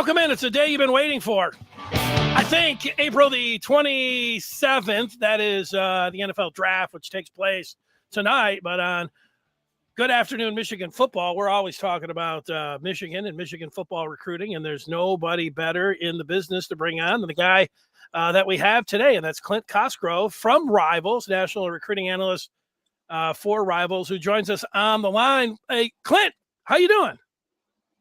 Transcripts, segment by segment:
Welcome in. It's a day you've been waiting for. I think April the 27th, that is the NFL draft, which takes place tonight. But on Good Afternoon Michigan Football, we're always talking about Michigan and Michigan football recruiting, and there's nobody better in the business to bring on than the guy that we have today, and that's Clint Cosgrove from Rivals, national recruiting analyst for Rivals, who joins us on the line. Hey, Clint, how you doing?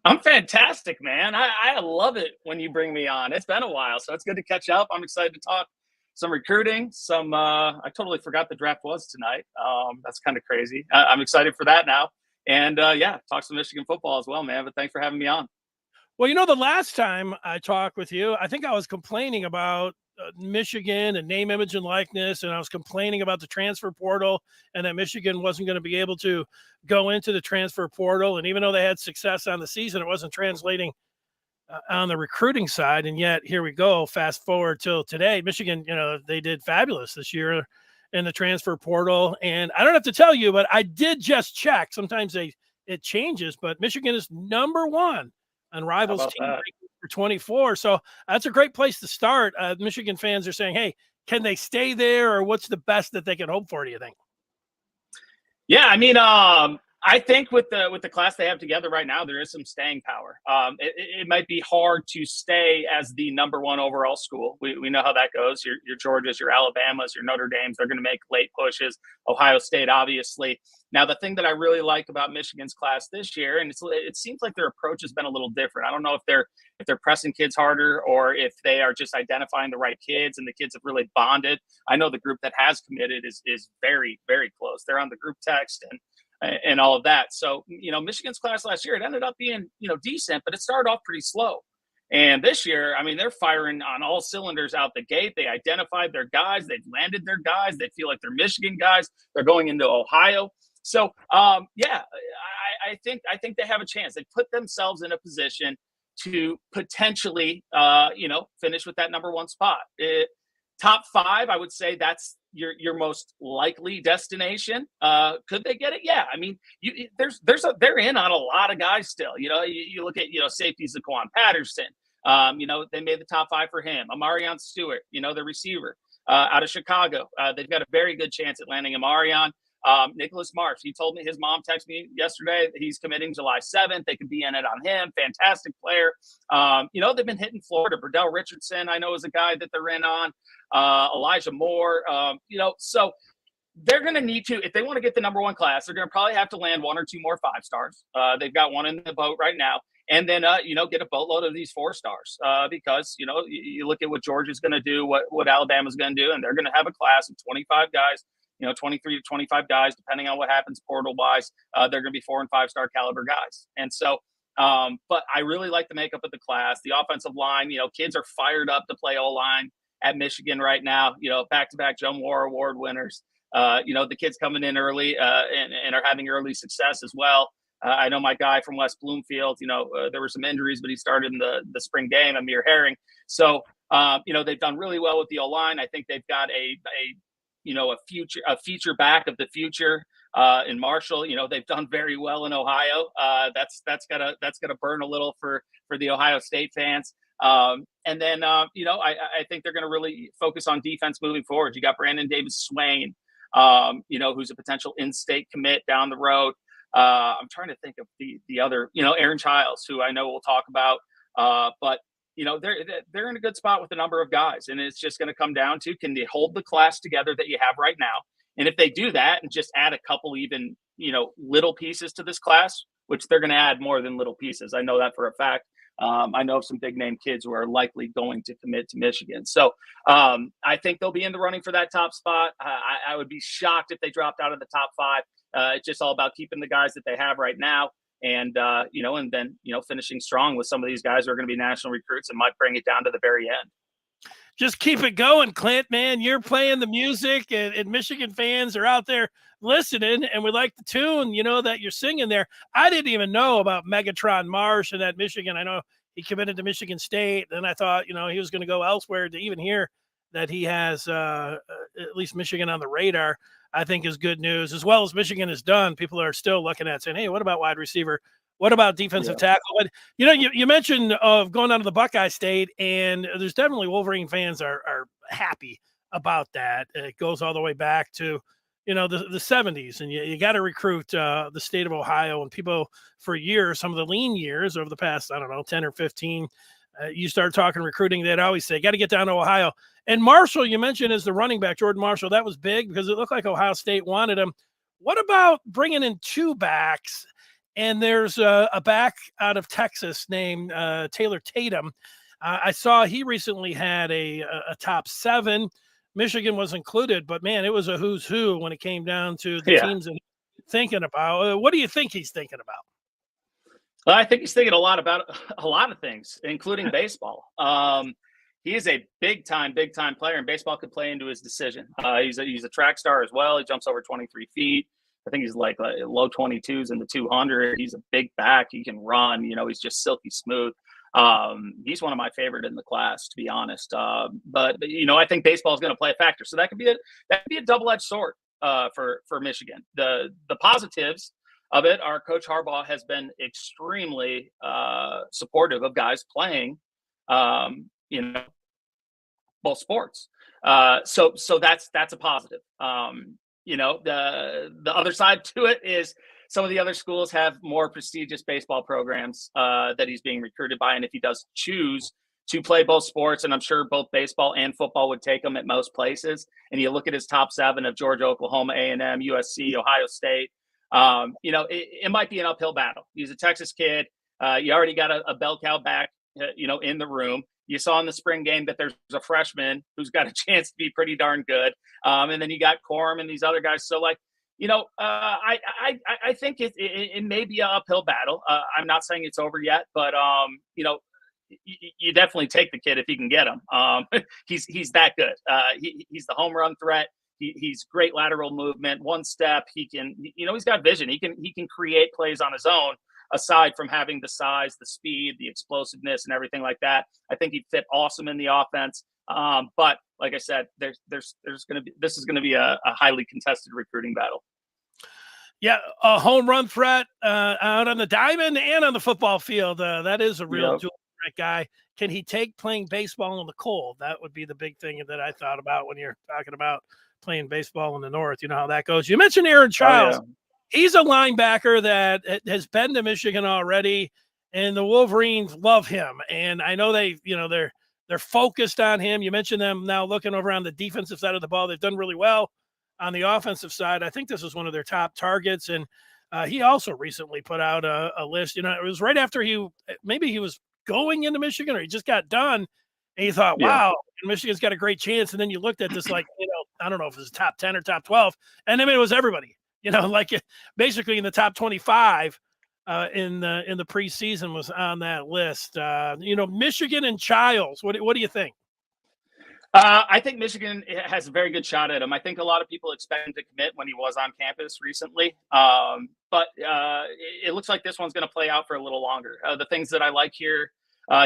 I'm fantastic, man. I love it when you bring me on. It's been a while, so it's good to catch up. I'm excited to talk some recruiting, I totally forgot the draft was tonight. That's kind of crazy. I'm excited for that now. And talk some Michigan football as well, man. But thanks for having me on. Well, you know, the last time I talked with you, I think I was complaining about Michigan and name, image, and likeness, and I was complaining about the transfer portal and that Michigan wasn't going to be able to go into the transfer portal. And even though they had success on the season, it wasn't translating on the recruiting side. And yet here we go, fast forward till today. Michigan, you know, they did fabulous this year in the transfer portal. And I don't have to tell you, but I did just check. Sometimes it changes, but Michigan is number one on Rivals team for 24. So that's a great place to start. Michigan fans are saying, hey, can they stay there, or what's the best that they can hope for, do you think? Yeah, I mean, I think with the class they have together right now, there is some staying power. It might be hard to stay as the number one overall school. We know how that goes. Your Georgias, your Alabamas, your Notre Dames, they're going to make late pushes. Ohio State, obviously. Now, the thing that I really like about Michigan's class this year, and it seems like their approach has been a little different. I don't know if they're pressing kids harder or if they are just identifying the right kids and the kids have really bonded. I know the group that has committed is very, very close. They're on the group text and all of that. So, you know, Michigan's class last year, it ended up being, you know, decent, but it started off pretty slow. And this year, I mean, they're firing on all cylinders out the gate. They identified their guys. They've landed their guys. They feel like they're Michigan guys. They're going into Ohio. So, I think they have a chance. They put themselves in a position to potentially, finish with that number one spot. Top five, I would say that's your most likely destination. Could they get it? Yeah. I mean, they're in on a lot of guys still. You know, you look at, safeties, Zaquan Patterson. They made the top five for him. Amarion Stewart, the receiver out of Chicago. They've got a very good chance at landing Amarion. Nicholas Marsh, he told me, his mom texted me yesterday that he's committing July 7th. They could be in it on him. Fantastic player. They've been hitting Florida. Burdell Richardson, I know, is a guy that they're in on. Elijah Moore, so they're going to need to, if they want to get the number one class, they're going to probably have to land one or two more 5 stars. They've got one in the boat right now. And then, get a boatload of these 4 stars because, you look at what Georgia's going to do, what Alabama's going to do, and they're going to have a class of 25 guys. 23 to 25 guys, depending on what happens portal-wise. They're going to be 4- and 5-star caliber guys. And so, but I really like the makeup of the class. The offensive line, kids are fired up to play O-line at Michigan right now. Back-to-back Joe Moore Award winners. The kids coming in early and are having early success as well. I know my guy from West Bloomfield, there were some injuries, but he started in the spring game, Amir Herring. So, they've done really well with the O-line. I think they've got a feature back of the future in Marshall. They've done very well in Ohio. That's gonna burn a little for the Ohio State fans. And then I think they're gonna really focus on defense moving forward. You got Brandon Davis Swain, who's a potential in-state commit down the road. I'm trying to think of the other, Aaron Chiles, who I know we'll talk about. But they're in a good spot with a number of guys, and it's just going to come down to, can they hold the class together that you have right now? And if they do that and just add a couple even, little pieces to this class, which they're going to add more than little pieces. I know that for a fact. I know of some big name kids who are likely going to commit to Michigan. So I think they'll be in the running for that top spot. I would be shocked if they dropped out of the top 5. It's just all about keeping the guys that they have right now. And, and then, finishing strong with some of these guys who are going to be national recruits and might bring it down to the very end. Just keep it going, Clint, man. You're playing the music and Michigan fans are out there listening, and we like the tune, that you're singing there. I didn't even know about Megatron Marsh and that Michigan. I know he committed to Michigan State. Then I thought, he was going to go elsewhere. To even hear that he has at least Michigan on the radar, I think is good news. As well as Michigan has done, people are still looking at saying, hey, what about wide receiver What about defensive Yeah. tackle? But you mentioned of going down to the Buckeye State, and there's definitely Wolverine fans are happy about that. It goes all the way back to the 70s, and you got to recruit the state of Ohio, and people for years, some of the lean years over the past, I don't know, 10 or 15. You start talking recruiting, they'd always say, got to get down to Ohio. And Marshall, you mentioned as the running back, Jordan Marshall, that was big because it looked like Ohio State wanted him. What about bringing in two backs? And there's a back out of Texas named Taylor Tatum. I saw he recently had a top 7. Michigan was included, but man, it was a who's who when it came down to the teams that he's thinking about. What do you think he's thinking about? Well, I think he's thinking a lot about a lot of things, including baseball. He is a big time player, and baseball could play into his decision. He's a track star as well. He jumps over 23 feet. I think he's like low 22s in the 200. He's a big back. He can run. He's just silky smooth. He's one of my favorite in the class, to be honest. But I think baseball is going to play a factor. So that could be a double-edged sword for Michigan. The positives of it, our Coach Harbaugh has been extremely supportive of guys playing, both sports. So that's a positive. The other side to it is some of the other schools have more prestigious baseball programs that he's being recruited by, and if he does choose to play both sports, and I'm sure both baseball and football would take him at most places. And you look at his top 7 of Georgia, Oklahoma, A&M, USC, Ohio State. It might be an uphill battle. He's a Texas kid. You already got a bell cow back, in the room. You saw in the spring game that there's a freshman who's got a chance to be pretty darn good. And then you got Corum and these other guys. So I think it may be an uphill battle. I'm not saying it's over yet, but you definitely take the kid if you can get him. He's that good. He's the home run threat. He's great lateral movement, one step. He can, he's got vision. He can create plays on his own. Aside from having the size, the speed, the explosiveness, and everything like that, I think he'd fit awesome in the offense. But like I said, this is going to be a highly contested recruiting battle. Yeah, a home run threat out on the diamond and on the football field. That is a real dual threat guy. Can he take playing baseball in the cold? That would be the big thing that I thought about when you're talking about playing baseball in the north. You know how that goes. You mentioned Aaron Chiles. Oh, yeah. He's a linebacker that has been to Michigan already, and the Wolverines love him. And I know they're focused on him. You mentioned them now looking over on the defensive side of the ball. They've done really well on the offensive side. I think this is one of their top targets. And he also recently put out a list. It was right after maybe he was going into Michigan or he just got done. And you thought, wow, Michigan's got a great chance. And then you looked at this I don't know if it was top 10 or top 12. And I mean, it was everybody. Basically in the top 25 in the preseason was on that list. Michigan and Chiles. What do you think? I think Michigan has a very good shot at him. I think a lot of people expect him to commit when he was on campus recently. But it looks like this one's going to play out for a little longer. The things that I like here,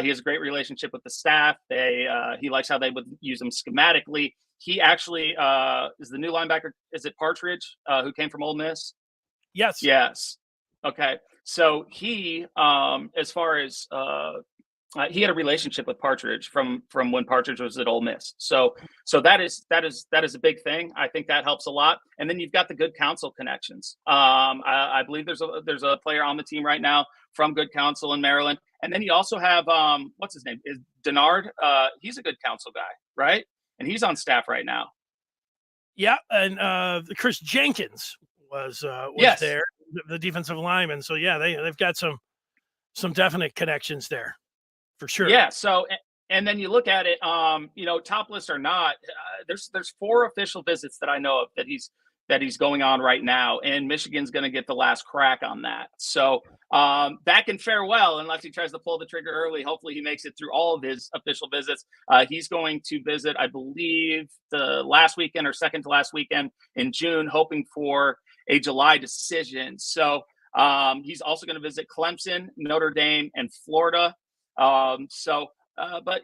he has a great relationship with the staff. He likes how they would use him schematically. He actually is the new linebacker. Is it Partridge who came from Ole Miss? Yes. Yes. Okay. So he, as far as he had a relationship with Partridge from when Partridge was at Ole Miss. So that is a big thing. I think that helps a lot. And then you've got the Good Counsel connections. I believe there's a player on the team right now from Good Counsel in Maryland. And then you also have what's his name? Is Denard? He's a Good Counsel guy, right? And he's on staff right now. Yeah, and Chris Jenkins was yes. there, the defensive lineman. So yeah, they've got some definite connections there, for sure. Yeah. So and then you look at it, top list or not, there's 4 official visits that I know of that he's going on right now, and Michigan's going to get the last crack on that. So that can fare well unless he tries to pull the trigger early. Hopefully he makes it through all of his official visits. He's going to visit, I believe, the last weekend or second to last weekend in June, hoping for a July decision. So he's also going to visit Clemson, Notre Dame, and Florida. But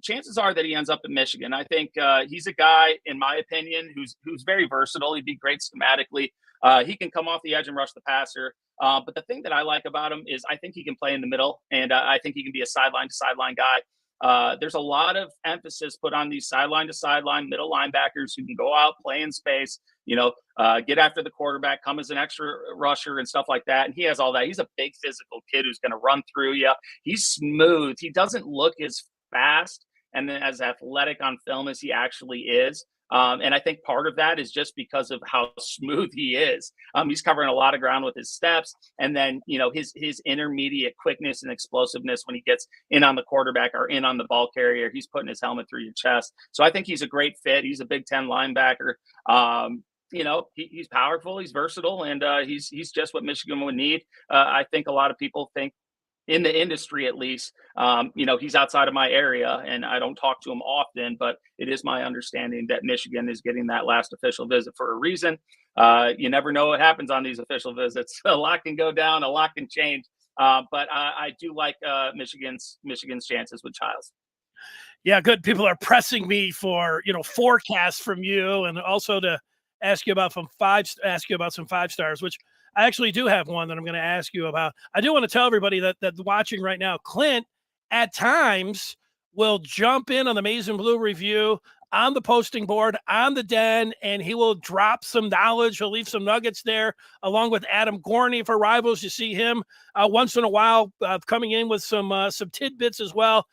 chances are that he ends up in Michigan. I think he's a guy, in my opinion, who's very versatile. He'd be great schematically. He can come off the edge and rush the passer. But the thing that I like about him is I think he can play in the middle, and I think he can be a sideline to sideline guy. There's a lot of emphasis put on these sideline to sideline middle linebackers who can go out, play in space, get after the quarterback, come as an extra rusher and stuff like that. And he has all that. He's a big physical kid who's going to run through you. He's smooth. He doesn't look as fast and then as athletic on film as he actually is. And I think part of that is just because of how smooth he is. He's covering a lot of ground with his steps, and then his intermediate quickness and explosiveness when he gets in on the quarterback or in on the ball carrier. He's putting his helmet through your chest. So I think he's a great fit. He's a Big Ten linebacker. He's powerful, he's versatile, and he's just what Michigan would need. I think a lot of people think, in the industry at least, he's outside of my area and I don't talk to him often, but it is my understanding that Michigan is getting that last official visit for a reason. You never know what happens on these official visits. A lot can go down, a lot can change. But I do like Michigan's chances with Chiles. Yeah, good. People are pressing me for, forecasts from you, and also to ask you about some 5 stars, which I actually do have one that I'm going to ask you about. I do want to tell everybody that's watching right now, Clint at times will jump in on the Maize and Blue review on the posting board, on the Den, and he will drop some knowledge. He'll leave some nuggets there, along with Adam Gorney for Rivals. You see him once in a while coming in with some tidbits as well.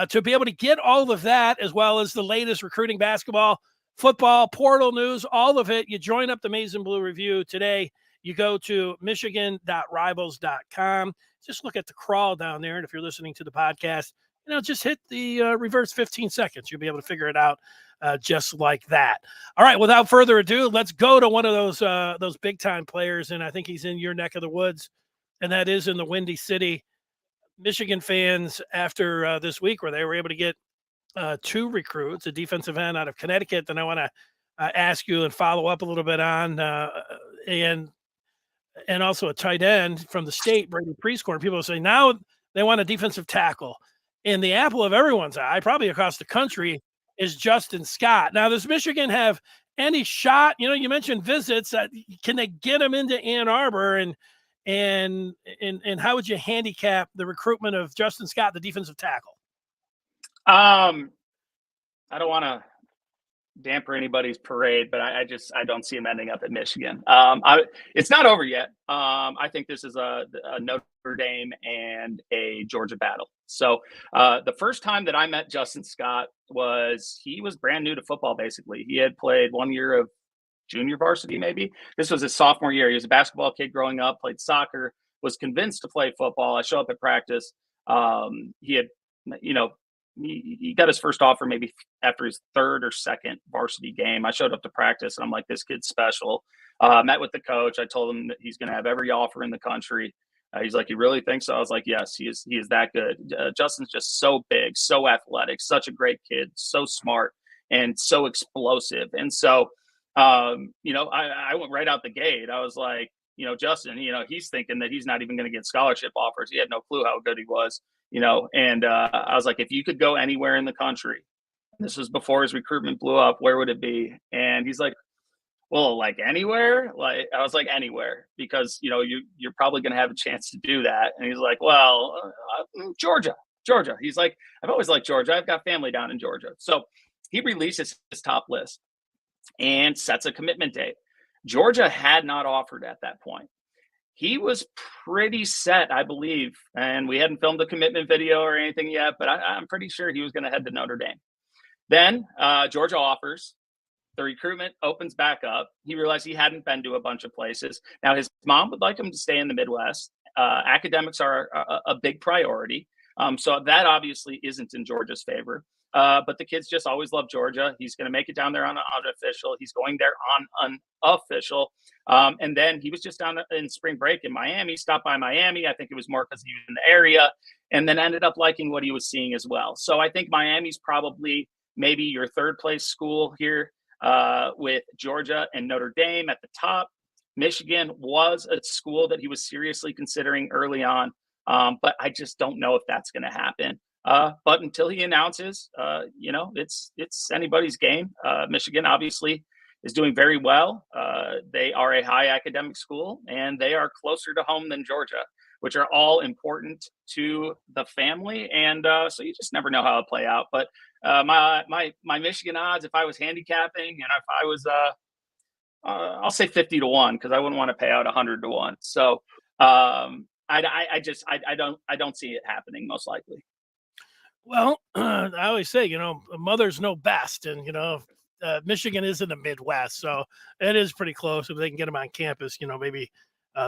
To be able to get all of that, as well as the latest recruiting, basketball, football, portal news, all of it, you join up the Maize and Blue review today. You go to michigan.rivals.com. Just look at the crawl down there. And if you're listening to the podcast, just hit the reverse 15 seconds. You'll be able to figure it out just like that. All right, without further ado, let's go to one of those big-time players, and I think he's in your neck of the woods, and that is in the Windy City. Michigan fans, after this week where they were able to get 2 recruits, a defensive end out of Connecticut, then I want to ask you and follow up a little bit on, and also a tight end from the state, Brady Prescorn. People say now they want a defensive tackle. And the apple of everyone's eye, probably across the country, is Justin Scott. Now, does Michigan have any shot? You mentioned visits. Can they get him into Ann Arbor? And how would you handicap the recruitment of Justin Scott, the defensive tackle? I don't want to damper anybody's parade, but I don't see him ending up at Michigan. It's not over yet. I think this is a Notre Dame and a Georgia battle. So the first time that I met Justin Scott he was brand new to football. Basically, he had played 1 year of junior varsity, maybe. This was his sophomore year. He was a basketball kid growing up, played soccer, was convinced to play football. I show up at practice. He had, he got his first offer maybe after his 3rd or 2nd varsity game. I showed up to practice, and I'm like, this kid's special. Met with the coach. I told him that he's going to have every offer in the country. He's like, you really think so? I was like, yes, he is that good. Justin's just so big, so athletic, such a great kid, so smart, and so explosive. And so, I went right out the gate. I was like, Justin, he's thinking that he's not even going to get scholarship offers. He had no clue how good he was. And I was like, if you could go anywhere in the country, this was before his recruitment blew up, where would it be? And he's like, well, like anywhere? Like, I was like, anywhere, because, you're probably going to have a chance to do that. And he's like, well, Georgia. He's like, I've always liked Georgia. I've got family down in Georgia. So he releases his top list and sets a commitment date. Georgia had not offered at that point. He was pretty set, I believe, and we hadn't filmed a commitment video or anything yet, but I'm pretty sure he was going to head to Notre Dame. Then Georgia offers. The recruitment opens back up. He realized he hadn't been to a bunch of places. Now, his mom would like him to stay in the Midwest. Academics are a big priority. So that obviously isn't in Georgia's favor. But the kids just always love Georgia. He's going to make it down there on unofficial. He's going there on unofficial. And then he was just down in spring break in Miami, stopped by Miami. I think it was more because he was in the area, and then ended up liking what he was seeing as well. So I think Miami's probably maybe your 3rd place school here, with Georgia and Notre Dame at the top. Michigan was a school that he was seriously considering early on, but I just don't know if that's going to happen. But until he announces, it's anybody's game. Michigan obviously is doing very well. They are a high academic school, and they are closer to home than Georgia, which are all important to the family. And so you just never know how it'll play out. But my Michigan odds, if I was handicapping, and if I was, I'll say 50-1, because I wouldn't want to pay out 100-1. So I don't see it happening, most likely. Well, I always say, mothers know best, and Michigan is in the Midwest, so it is pretty close. If they can get them on campus, maybe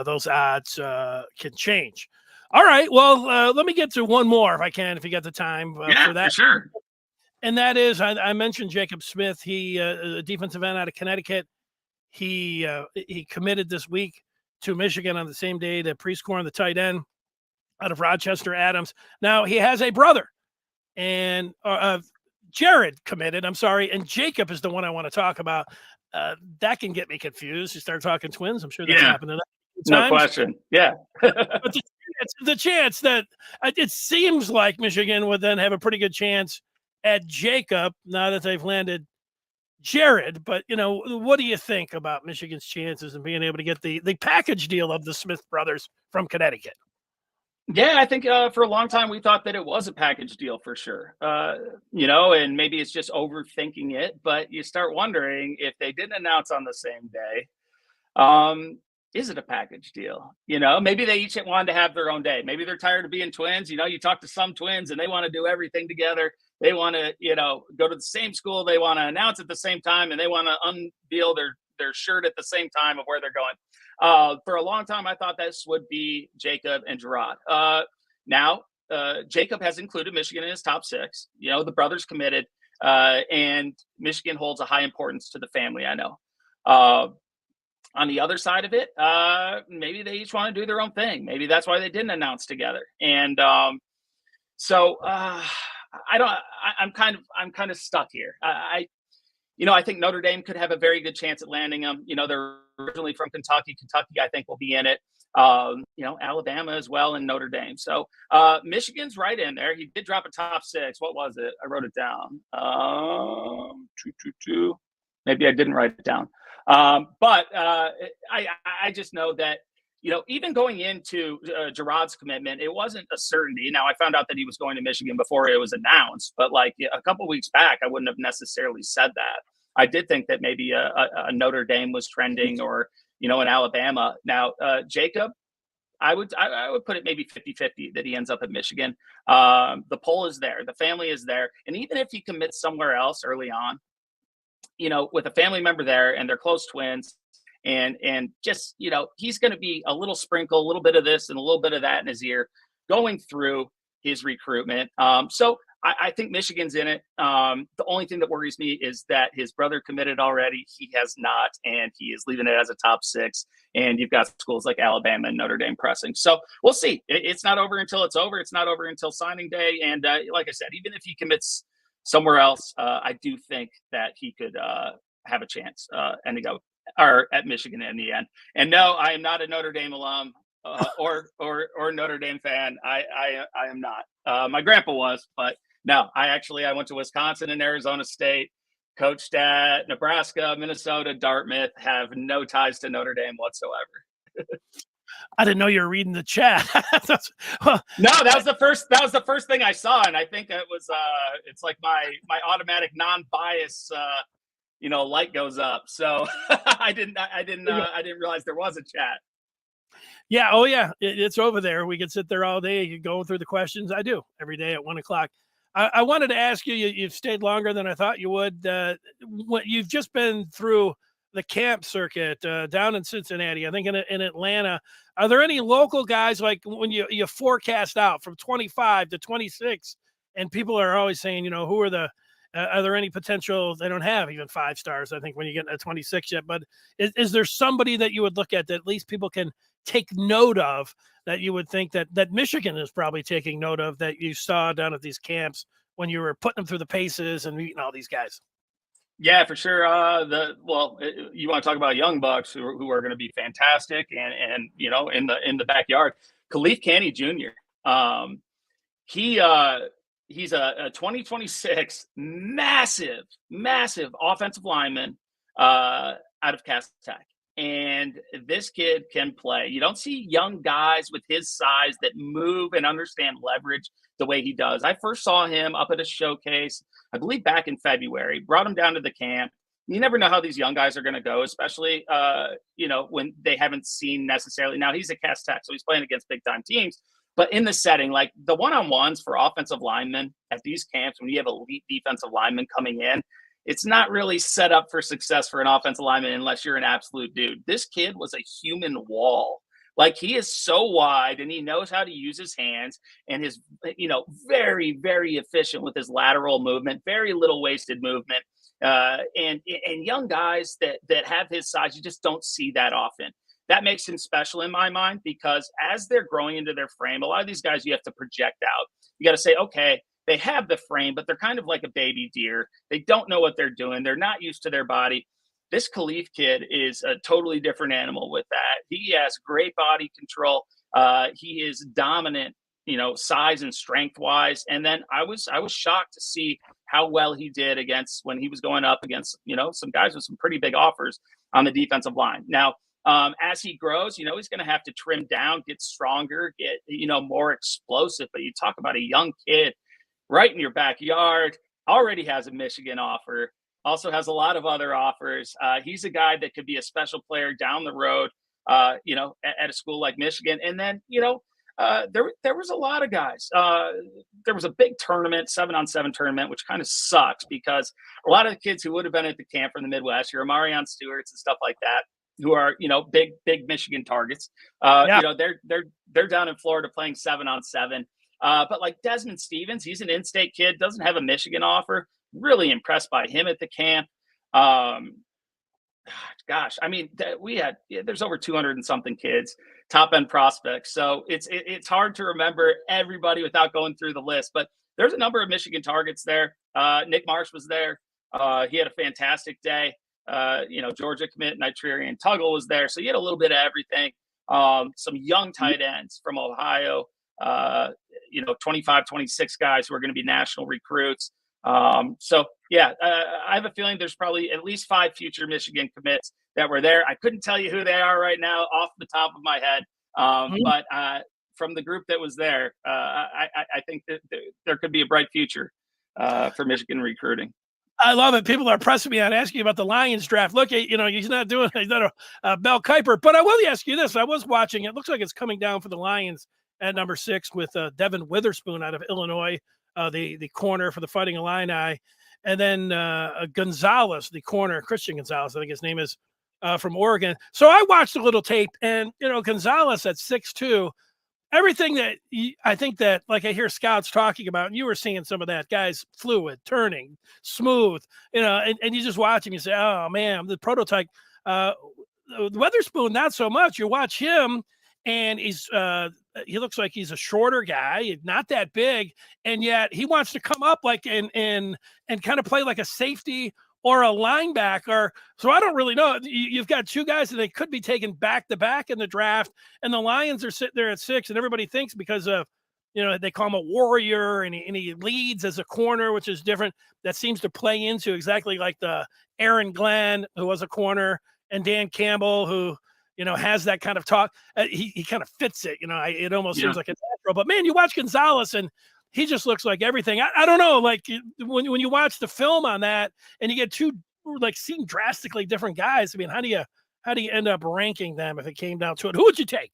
those odds can change. All right, well, let me get to one more if I can, if you got the time for that. For sure. And that is, I mentioned Jacob Smith. He a defensive end out of Connecticut. He committed this week to Michigan on the same day that prescoring the tight end out of Rochester Adams. Now he has a brother, and Jared committed. I'm sorry, and Jacob is the one I want to talk about. That can get me confused. You start talking twins. I'm sure that's happened to them. No question. Yeah. But the chance that it seems like Michigan would then have a pretty good chance at Jacob now that they've landed Jared. But, what do you think about Michigan's chances in being able to get the package deal of the Smith brothers from Connecticut? Yeah, I think for a long time we thought that it was a package deal for sure. And maybe it's just overthinking it, but you start wondering if they didn't announce on the same day, is it a package deal? Maybe they each wanted to have their own day. Maybe they're tired of being twins. You talk to some twins and they want to do everything together. They want to, go to the same school. They want to announce at the same time, and they want to unveil their shirt at the same time of where they're going. For a long time, I thought this would be Jacob and Gerard. Now, Jacob has included Michigan in his top 6. The brothers committed, and Michigan holds a high importance to the family, I know. On the other side of it, maybe they each want to do their own thing. Maybe that's why they didn't announce together. And I'm kind of stuck here. I think Notre Dame could have a very good chance at landing them. They're originally from Kentucky. Kentucky, I think, will be in it. Alabama as well, and Notre Dame. So Michigan's right in there. He did drop a top 6. What was it? I wrote it down. 2. Maybe I didn't write it down. But I just know that, even going into Gerard's commitment, it wasn't a certainty. Now, I found out that he was going to Michigan before it was announced, but like a couple of weeks back, I wouldn't have necessarily said that. I did think that maybe a Notre Dame was trending, or, an Alabama. Now, Jacob, I would put it maybe 50-50 that he ends up at Michigan. The pull is there. The family is there. And even if he commits somewhere else early on, with a family member there and they're close twins, and just, he's going to be a little sprinkle, a little bit of this and a little bit of that in his ear going through his recruitment. So I think Michigan's in it. The only thing that worries me is that his brother committed already. He has not, and he is leaving it as a top 6. And you've got schools like Alabama and Notre Dame pressing. So we'll see. It's not over until it's over. It's not over until signing day. And like I said, even if he commits somewhere else, I do think that he could have a chance ending up or at Michigan in the end. And no, I am not a Notre Dame alum or Notre Dame fan. I am not. My grandpa was, but no, I went to Wisconsin and Arizona State, coached at Nebraska, Minnesota, Dartmouth, have no ties to NotreAme whatsoever. I didn't know you were reading the chat. No, that was the first thing I saw, and I think it was it's like my automatic non-bias light goes up. So I didn't realize there was a chat. Yeah. Oh yeah. It's over there. We could sit there all day. You go through the questions. I do every day at 1:00. I wanted to ask you, you've stayed longer than I thought you would. What you've just been through the camp circuit down in Cincinnati, I think in Atlanta. Are there any local guys, like when you forecast out from 25 to 26, and people are always saying, who are are there any potential? They don't have even 5 stars, I think, when you get to 26 yet. But is there somebody that you would look at that at least people can take note of, that you would think that Michigan is probably taking note of, that you saw down at these camps when you were putting them through the paces and meeting all these guys? Yeah, for sure. You want to talk about young bucks who are going to be fantastic and in the backyard. Khalif Canny Jr. He's a 2026 massive offensive lineman. out of Cass Tech. And this kid can play. You don't see young guys with his size that move and understand leverage the way he does. I first saw him up at a showcase, I believe back in February, brought him down to the camp. You never know how these young guys are going to go, especially, when they haven't seen necessarily. Now, he's at Cass Tech, so he's playing against big-time teams. But in the setting, like the one-on-ones for offensive linemen at these camps, when you have elite defensive linemen coming in, it's not really set up for success for an offensive lineman unless you're an absolute dude. This kid was a human wall. Like, he is so wide and he knows how to use his hands and his, very, very efficient with his lateral movement, very little wasted movement. And young guys that have his size, you just don't see that often. That makes him special in my mind, because as they're growing into their frame, a lot of these guys you have to project out. You got to say, okay, they have the frame, but they're kind of like a baby deer. They don't know what they're doing. They're not used to their body. This Khalif kid is a totally different animal with that. He has great body control. He is dominant, size and strength wise. And then I was shocked to see how well he did when he was going up against, some guys with some pretty big offers on the defensive line. Now, as he grows, he's going to have to trim down, get stronger, get, more explosive. But you talk about a young kid right in your backyard, already has a Michigan offer, also has a lot of other offers. He's a guy that could be a special player down the road, at a school like Michigan. And then, there was a lot of guys. There was a big tournament, 7-on-7 tournament, which kind of sucks because a lot of the kids who would have been at the camp from the Midwest, your Amarion Stewarts and stuff like that, who are, big Michigan targets. They're down in Florida playing 7-on-7. But like Desmond Stevens, he's an in-state kid, doesn't have a Michigan offer. Really impressed by him at the camp. There's over 200 and something kids, top end prospects. So it's hard to remember everybody without going through the list, but there's a number of Michigan targets there. Nick Marsh was there. He had a fantastic day. Georgia commit Nitrarian Tuggle was there. So you had a little bit of everything. Some young tight ends from Ohio, 25, 26 guys who are going to be national recruits. I have a feeling there's probably at least 5 future Michigan commits that were there. I couldn't tell you who they are right now off the top of my head. But from the group that was there, I think that there could be a bright future for Michigan recruiting. I love it. People are pressing me on asking about the Lions draft. Look, he's not a Bell Kuiper, but I will ask you this. I was watching. It looks like it's coming down for the Lions at number 6 with Devon Witherspoon out of Illinois, the corner for the Fighting Illini. And then Gonzales, the corner, Christian Gonzales, I think his name is, from Oregon. So I watched a little tape, and, Gonzales at 6'2", everything that I think that, like, I hear scouts talking about, and you were seeing some of that, guys fluid, turning, smooth, and you just watch him, you say, oh man, the prototype. Weatherspoon, not so much. You watch him, and he looks like he's a shorter guy, not that big, and yet he wants to come up like and kind of play like a safety or a linebacker. So I don't really know. You've got 2 guys that they could be taken back to back in the draft, and the Lions are sitting there at 6, and everybody thinks because of, they call him a warrior, and he leads as a corner, which is different. That seems to play into exactly like the Aaron Glenn, who was a corner, and Dan Campbell, who, has that kind of talk. He kind of fits it. It almost seems like a natural. But man, you watch Gonzales, and he just looks like everything. I don't know, like when you watch the film on that, and you get 2 like seem drastically different guys. I mean, how do you end up ranking them if it came down to it? Who would you take?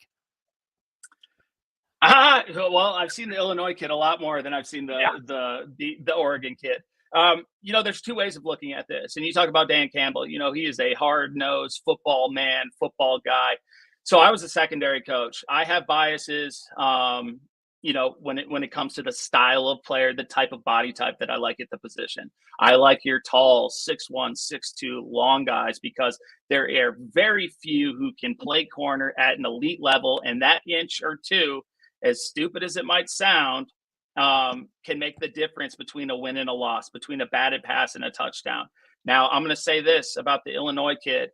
Well, I've seen the Illinois kid a lot more than I've seen the Oregon kid. There's 2 ways of looking at this. And you talk about Dan Campbell, he is a hard-nosed football man, football guy. So I was a secondary coach. I have biases, when it comes to the style of player, the type of body type that I like at the position. I like your tall 6'1", 6'2", long guys, because there are very few who can play corner at an elite level, and that inch or 2, as stupid as it might sound, can make the difference between a win and a loss, between a batted pass and a touchdown. Now, I'm going to say this about the Illinois kid.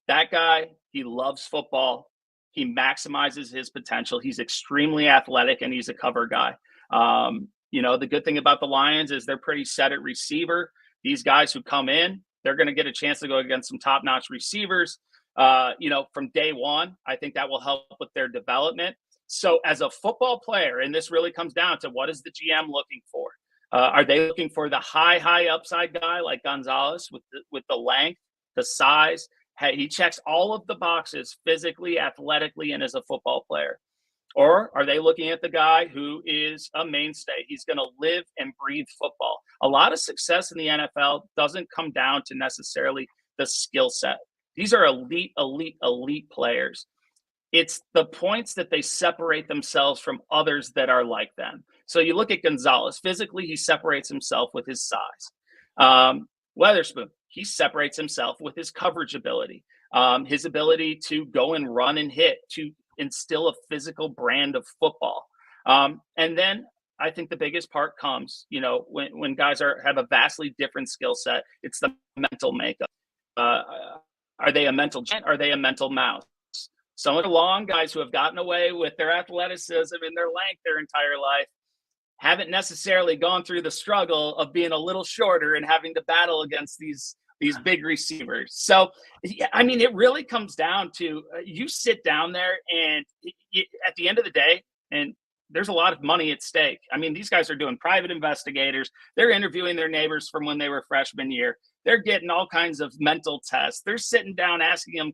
That guy, he loves football. He maximizes his potential. He's extremely athletic, and he's a cover guy. The good thing about the Lions is they're pretty set at receiver. These guys who come in, They're going to get a chance to go against some top-notch receivers, from day one. I think that will help with their development. So as a football player, and this really comes down to what is the GM looking for? Are they looking for the high upside guy like Gonzales with the length, the size? Hey, he checks all of the boxes physically, athletically, and as a football player. Or are they looking at the guy who is a mainstay? He's going to live and breathe football. A lot of success in the NFL doesn't come down to necessarily the skill set. These are elite players. It's the points that they separate themselves from others that are like them. So you look at Gonzales. Physically, he separates himself with his size. Weatherspoon, he separates himself with his coverage ability, his ability to go and run and hit, to instill a physical brand of football. And then I think the biggest part comes, when guys have a vastly different skill set, it's the mental makeup. Are they a mental giant? Are they a mental mouse? Some of the long guys who have gotten away with their athleticism and their length their entire life haven't necessarily gone through the struggle of being a little shorter and having to battle against these big receivers. So, I mean, it really comes down to you sit down there and at the end of the day, and there's a lot of money at stake. I mean, these guys are doing private investigators. They're interviewing their neighbors from when they were freshman year. They're getting all kinds of mental tests. They're sitting down asking them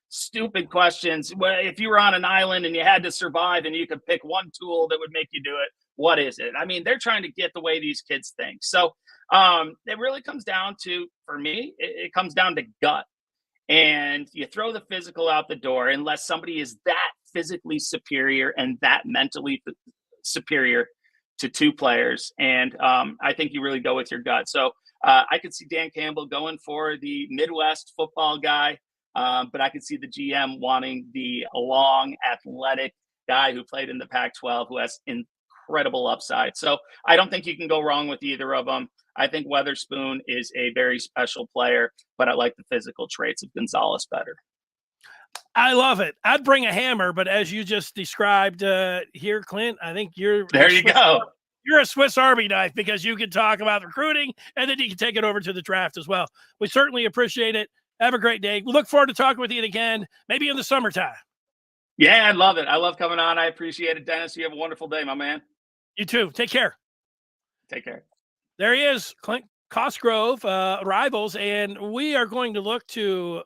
stupid questions. Well, if you were on an island and you had to survive and you could pick one tool that would make you do it, what is it? I mean, they're trying to get the way these kids think. So it really comes down to, for me, it comes down to gut. And you throw the physical out the door unless somebody is that physically superior and that mentally superior to two players. And I think you really go with your gut. So I could see Dan Campbell going for the Midwest football guy. But I could see the GM wanting the long, athletic guy who played in the Pac-12 who has incredible upside. So I don't think you can go wrong with either of them. I think Weatherspoon is a very special player, but I like the physical traits of Gonzales better. I love it. I'd bring a hammer, but as you just described here, Clint, I think you're there. You go. You're a Swiss Army knife because you can talk about recruiting and then you can take it over to the draft as well. We certainly appreciate it. Have a great day. We look forward to talking with you again, maybe in the summertime. Yeah, I love it. I love coming on. I appreciate it, Dennis. You have a wonderful day, my man. You too. Take care. Take care. There he is, Clint Cosgrove, Rivals, and we are going to look to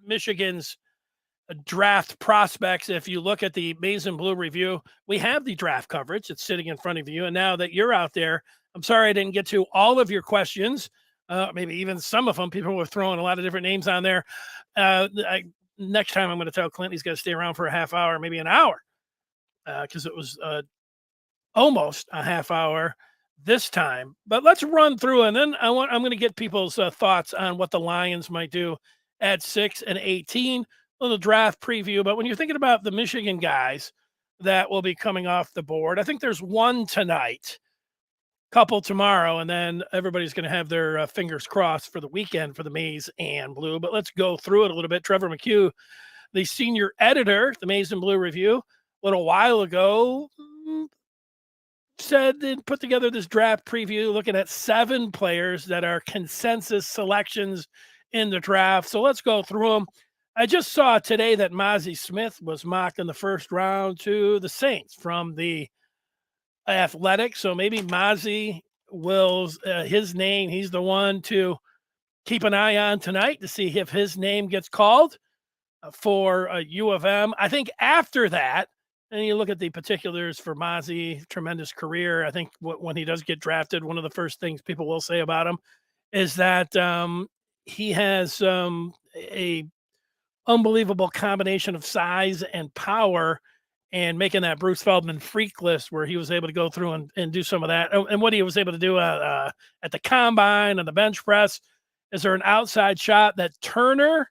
Michigan's draft prospects. If you look at the Maize and Blue review, we have the draft coverage. It's sitting in front of you. And now that you're out there, I'm sorry I didn't get to all of your questions. Maybe even some of them. People were throwing a lot of different names on there. Next time I'm going to tell Clint he's got to stay around for a half hour, maybe an hour, because it was almost a half hour this time. But let's run through, and then I'm going to get people's thoughts on what the Lions might do at 6 and 18. A little draft preview. But when you're thinking about the Michigan guys that will be coming off the board, I think there's one tonight, couple tomorrow, and then everybody's going to have their fingers crossed for the weekend for the Maize and Blue. But let's go through it a little bit. Trevor McHugh, the senior editor, the Maize and Blue review, a little while ago, said and put together this draft preview looking at 7 players that are consensus selections in the draft. So let's go through them. I just saw today that Mozzie Smith was mocked in the first round to the Saints from the Athletic. So maybe Mozzie will his name, he's the one to keep an eye on tonight to see if his name gets called for U of M. I think after that, and you look at the particulars for Mozzie, tremendous career. I think when he does get drafted, one of the first things people will say about him is that he has a unbelievable combination of size and power, and making that Bruce Feldman freak list where he was able to go through and do some of that. And what he was able to do at the combine and the bench press. Is there an outside shot that Turner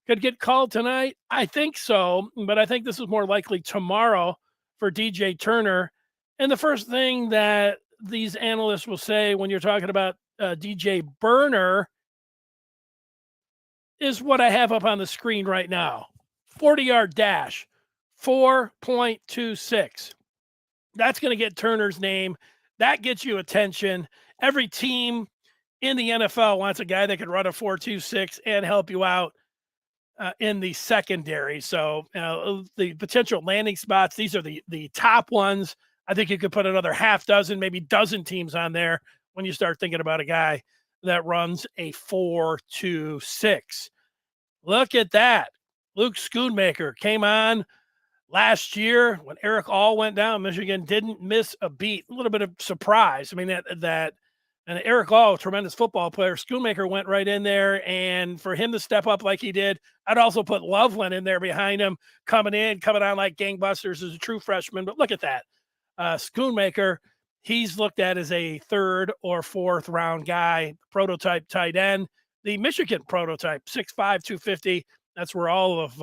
could get called tonight? I think so, but I think this is more likely tomorrow for DJ Turner. And the first thing that these analysts will say when you're talking about DJ Burner is what I have up on the screen right now. 40-yard dash. 4.26. That's going to get Turner's name. That gets you attention. Every team in the NFL wants a guy that can run a 4.26 and help you out in the secondary. So the potential landing spots, these are the top ones. I think you could put another half dozen, maybe dozen teams on there when you start thinking about a guy that runs a 4.26. Look at that. Luke Schoonmaker came on last year when Eric All went down. Michigan didn't miss a beat. A little bit of surprise. I mean, that and Eric All, tremendous football player. Schoonmaker went right in there, and for him to step up like he did, I'd also put Loveland in there behind him, coming on like gangbusters as a true freshman. But look at that. Schoonmaker, he's looked at as a third or fourth round guy, prototype tight end. The Michigan prototype, 6'5", 250. That's where all of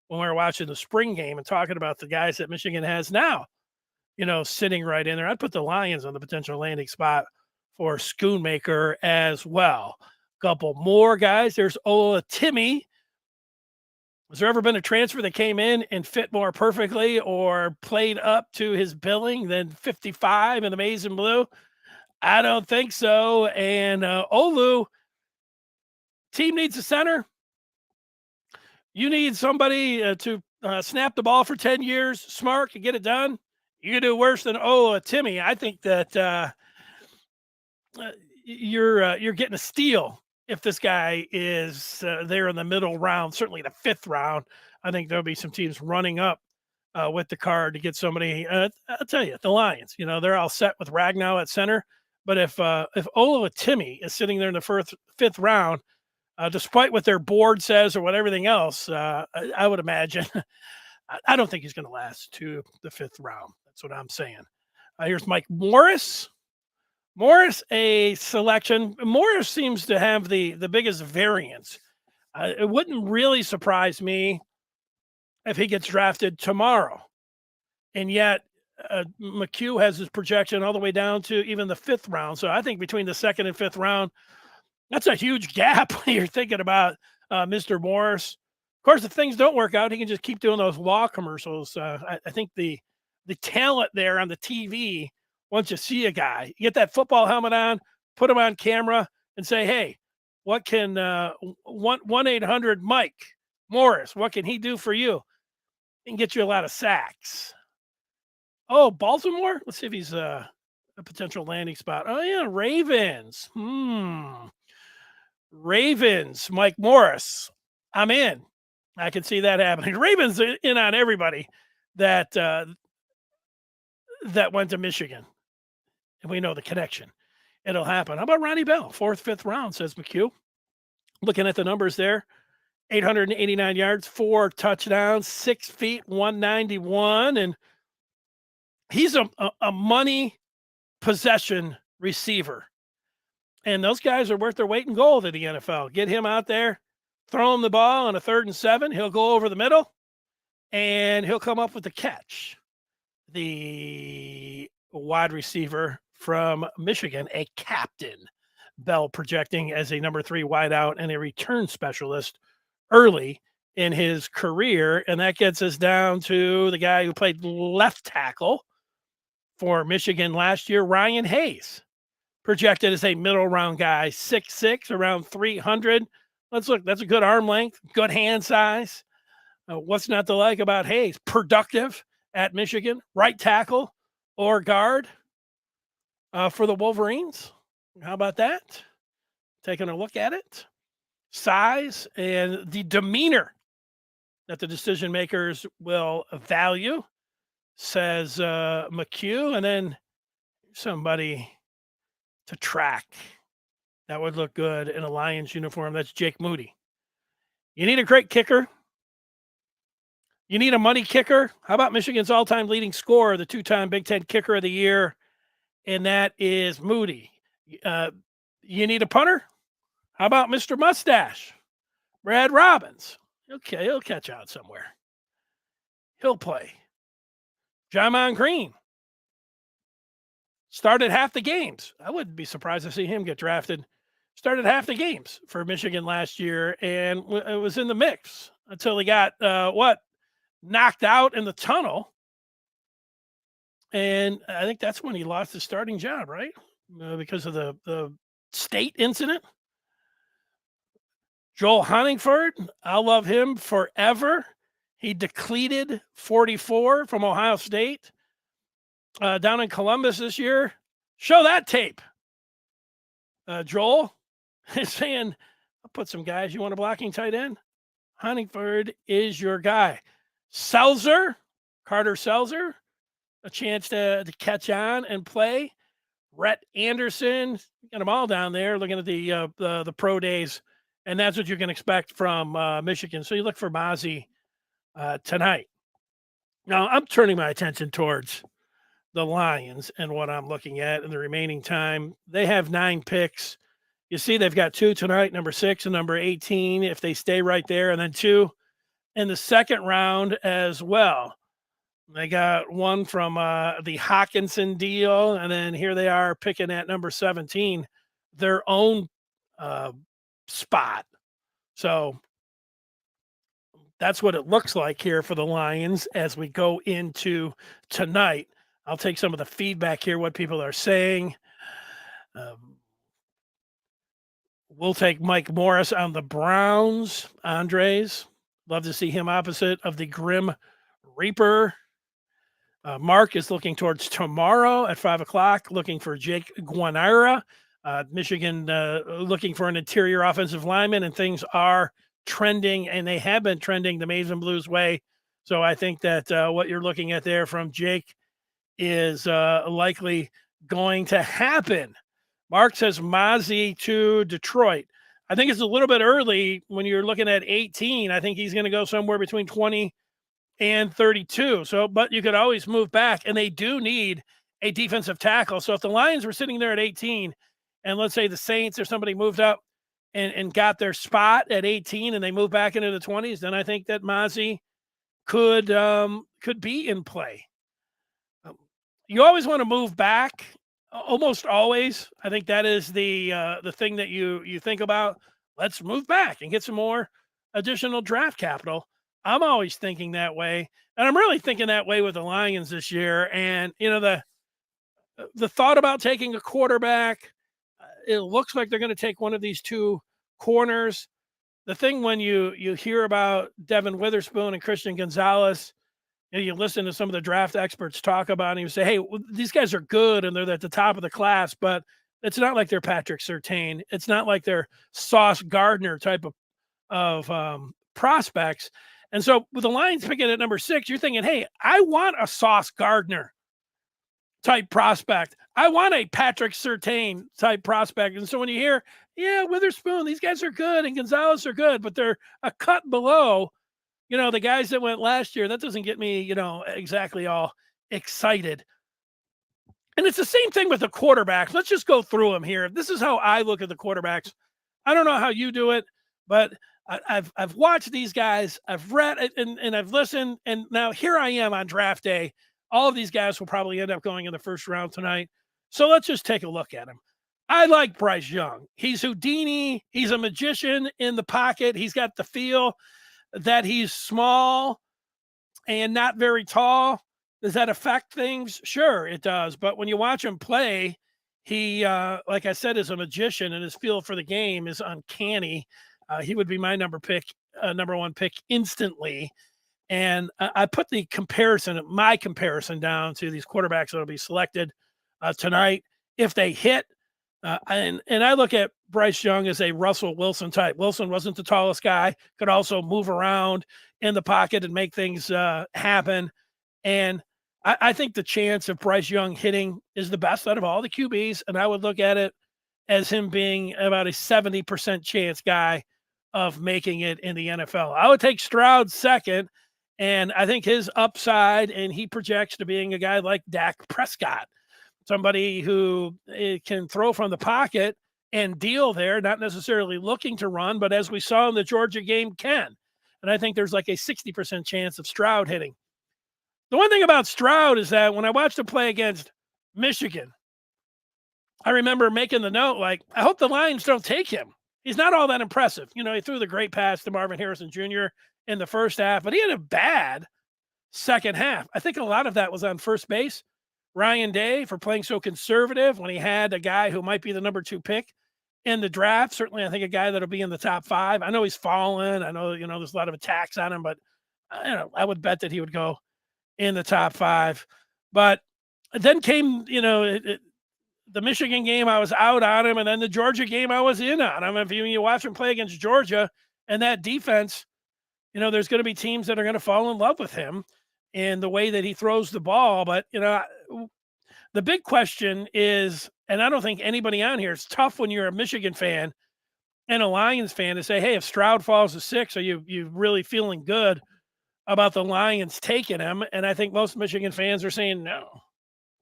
when we were watching the spring game and talking about the guys that Michigan has now, sitting right in there. I'd put the Lions on the potential landing spot for Schoonmaker as well. Couple more guys. There's Ola Timmy. Has there ever been a transfer that came in and fit more perfectly or played up to his billing than 55 in the maize and blue? I don't think so. And Olu, team needs a center. You need somebody to snap the ball for 10 years, smart, can get it done. You can do worse than Ola Timmy. I think that you're getting a steal if this guy is there in the middle round, certainly the fifth round. I think there'll be some teams running up with the card to get somebody. I'll tell you, the Lions, they're all set with Ragnow at center. But if Ola Timmy is sitting there in the fifth round, despite what their board says or what everything else, I would imagine, I don't think he's going to last to the fifth round. That's what I'm saying. Here's Mike Morris. Morris, a selection. Morris seems to have the biggest variance. It wouldn't really surprise me if he gets drafted tomorrow. And yet, McHugh has his projection all the way down to even the fifth round. So I think between the second and fifth round, that's a huge gap when you're thinking about Mr. Morris. Of course, if things don't work out, he can just keep doing those law commercials. I think the talent there on the TV, once you see a guy, you get that football helmet on, put him on camera, and say, "Hey, what can 1-800 Mike Morris? What can he do for you?" He can get you a lot of sacks. Oh, Baltimore. Let's see if he's a potential landing spot. Oh yeah, Ravens. Ravens. Mike Morris. I'm in. I can see that happening. Ravens are in on everybody that that went to Michigan. And we know the connection. It'll happen. How about Ronnie Bell? 4th, 5th round, says McHugh. Looking at the numbers there. 889 yards, 4 touchdowns, 6 feet, 191. And he's a money possession receiver. And those guys are worth their weight in gold in the NFL. Get him out there, throw him the ball on a 3rd and 7. He'll go over the middle, and he'll come up with the catch. The wide receiver from Michigan, a captain. Bell projecting as a number 3 wideout and a return specialist early in his career. And that gets us down to the guy who played left tackle for Michigan last year, Ryan Hayes. Projected as a middle round guy, 6'6", around 300. Let's look. That's a good arm length, good hand size. What's not to like about Hayes? Productive at Michigan, right tackle or guard for the Wolverines. How about that? Taking a look at it. Size and the demeanor that the decision makers will value, says McHugh. And then somebody to track that would look good in a Lions uniform. That's Jake Moody. You need a great kicker. You need a money kicker. How about Michigan's all-time leading scorer, the 2-time Big Ten Kicker of the Year, and that is Moody. You need a punter. How about Mr. Mustache, Brad Robbins? Okay, he'll catch out somewhere. He'll play. Jamon Green started half the games. I wouldn't be surprised to see him get drafted. Started half the games for Michigan last year, and it was in the mix until he got knocked out in the tunnel. And I think that's when he lost his starting job, right? Because of the State incident. Joel Honeyford, I'll love him forever. He depleted 44 from Ohio State down in Columbus this year. Show that tape. Joel is saying, I'll put some guys. You want a blocking tight end? Honeyford is your guy. Selzer, Carter Selzer, a chance to catch on and play. Rhett Anderson, got them all down there looking at the pro days, and that's what you can expect from Michigan. So you look for Mozzie tonight. Now I'm turning my attention towards the Lions and what I'm looking at in the remaining time. They have 9 picks. You see, they've got 2 tonight, number 6 and number 18, if they stay right there, and then 2 in the second round as well. They got 1 from the Hawkinson deal, and then here they are picking at number 17, their own spot. So that's what it looks like here for the Lions as we go into tonight. I'll take some of the feedback here, what people are saying. We'll take Mike Morris on the Browns. Andres, love to see him opposite of the Grim Reaper. Mark is looking towards tomorrow at 5 o'clock, looking for Jake Guanira. Michigan looking for an interior offensive lineman, and things are trending, and they have been trending the Maize and Blues way. So I think that what you're looking at there from Jake is likely going to happen. Mark says Mozzie to Detroit. I think it's a little bit early when you're looking at 18. I think he's going to go somewhere between 20 and 32. So, but you could always move back, and they do need a defensive tackle. So if the Lions were sitting there at 18, and let's say the Saints or somebody moved up and got their spot at 18 and they move back into the 20s, then I think that Mozzie could be in play. You always want to move back. Almost always. I think that is the thing that you think about. Let's move back and get some more additional draft capital. I'm always thinking that way, and I'm really thinking that way with the Lions this year. And you know, the thought about taking a quarterback, it looks like they're going to take one of these 2 corners. The thing when you hear about Devon Weatherspoon and Christian Gonzales, you listen to some of the draft experts talk about it, and you say, hey, these guys are good and they're at the top of the class, but it's not like they're Patrick Surtain. It's not like they're Sauce Gardner type of prospects. And so with the Lions picking at number 6, you're thinking, hey, I want a Sauce Gardner type prospect. I want a Patrick Surtain type prospect. And so when you hear, yeah, Witherspoon, these guys are good, and Gonzales are good, but they're a cut below, you know, the guys that went last year, that doesn't get me, you know, exactly all excited. And it's the same thing with the quarterbacks. Let's just go through them here. This is how I look at the quarterbacks. I don't know how you do it, but I've watched these guys. I've read and I've listened, and now here I am on draft day. All of these guys will probably end up going in the first round tonight. So let's just take a look at him. I like Bryce Young. He's Houdini. He's a magician in the pocket. He's got the feel that he's small and not very tall. Does that affect things? Sure, it does. But when you watch him play, he, like I said, is a magician, and his feel for the game is uncanny. He would be my number 1 pick instantly. And I put my comparison down to these quarterbacks that will be selected tonight. If they hit, and I look at Bryce Young as a Russell Wilson type. Wilson wasn't the tallest guy, could also move around in the pocket and make things happen. And I think the chance of Bryce Young hitting is the best out of all the QBs. And I would look at it as him being about a 70% chance guy of making it in the NFL. I would take Stroud second. And I think his upside, and he projects to being a guy like Dak Prescott, somebody who can throw from the pocket and deal there, not necessarily looking to run, but as we saw in the Georgia game, can. And I think there's like a 60% chance of Stroud hitting. The one thing about Stroud is that when I watched him play against Michigan, I remember making the note, like, I hope the Lions don't take him. He's not all that impressive. You know, he threw the great pass to Marvin Harrison Jr. in the first half, but he had a bad second half. I think a lot of that was on first base. Ryan Day for playing so conservative when he had a guy who might be the number 2 pick in the draft. Certainly, I think a guy that'll be in the top 5. I know he's fallen. I know, there's a lot of attacks on him, but I would bet that he would go in the top 5. But then came, the Michigan game, I was out on him, and then the Georgia game, I was in on him. If you watch him play against Georgia and that defense, there's going to be teams that are going to fall in love with him and the way that he throws the ball. But, the big question is, and I don't think anybody on here, it's tough when you're a Michigan fan and a Lions fan to say, hey, if Stroud falls to 6, are you really feeling good about the Lions taking him? And I think most Michigan fans are saying, no,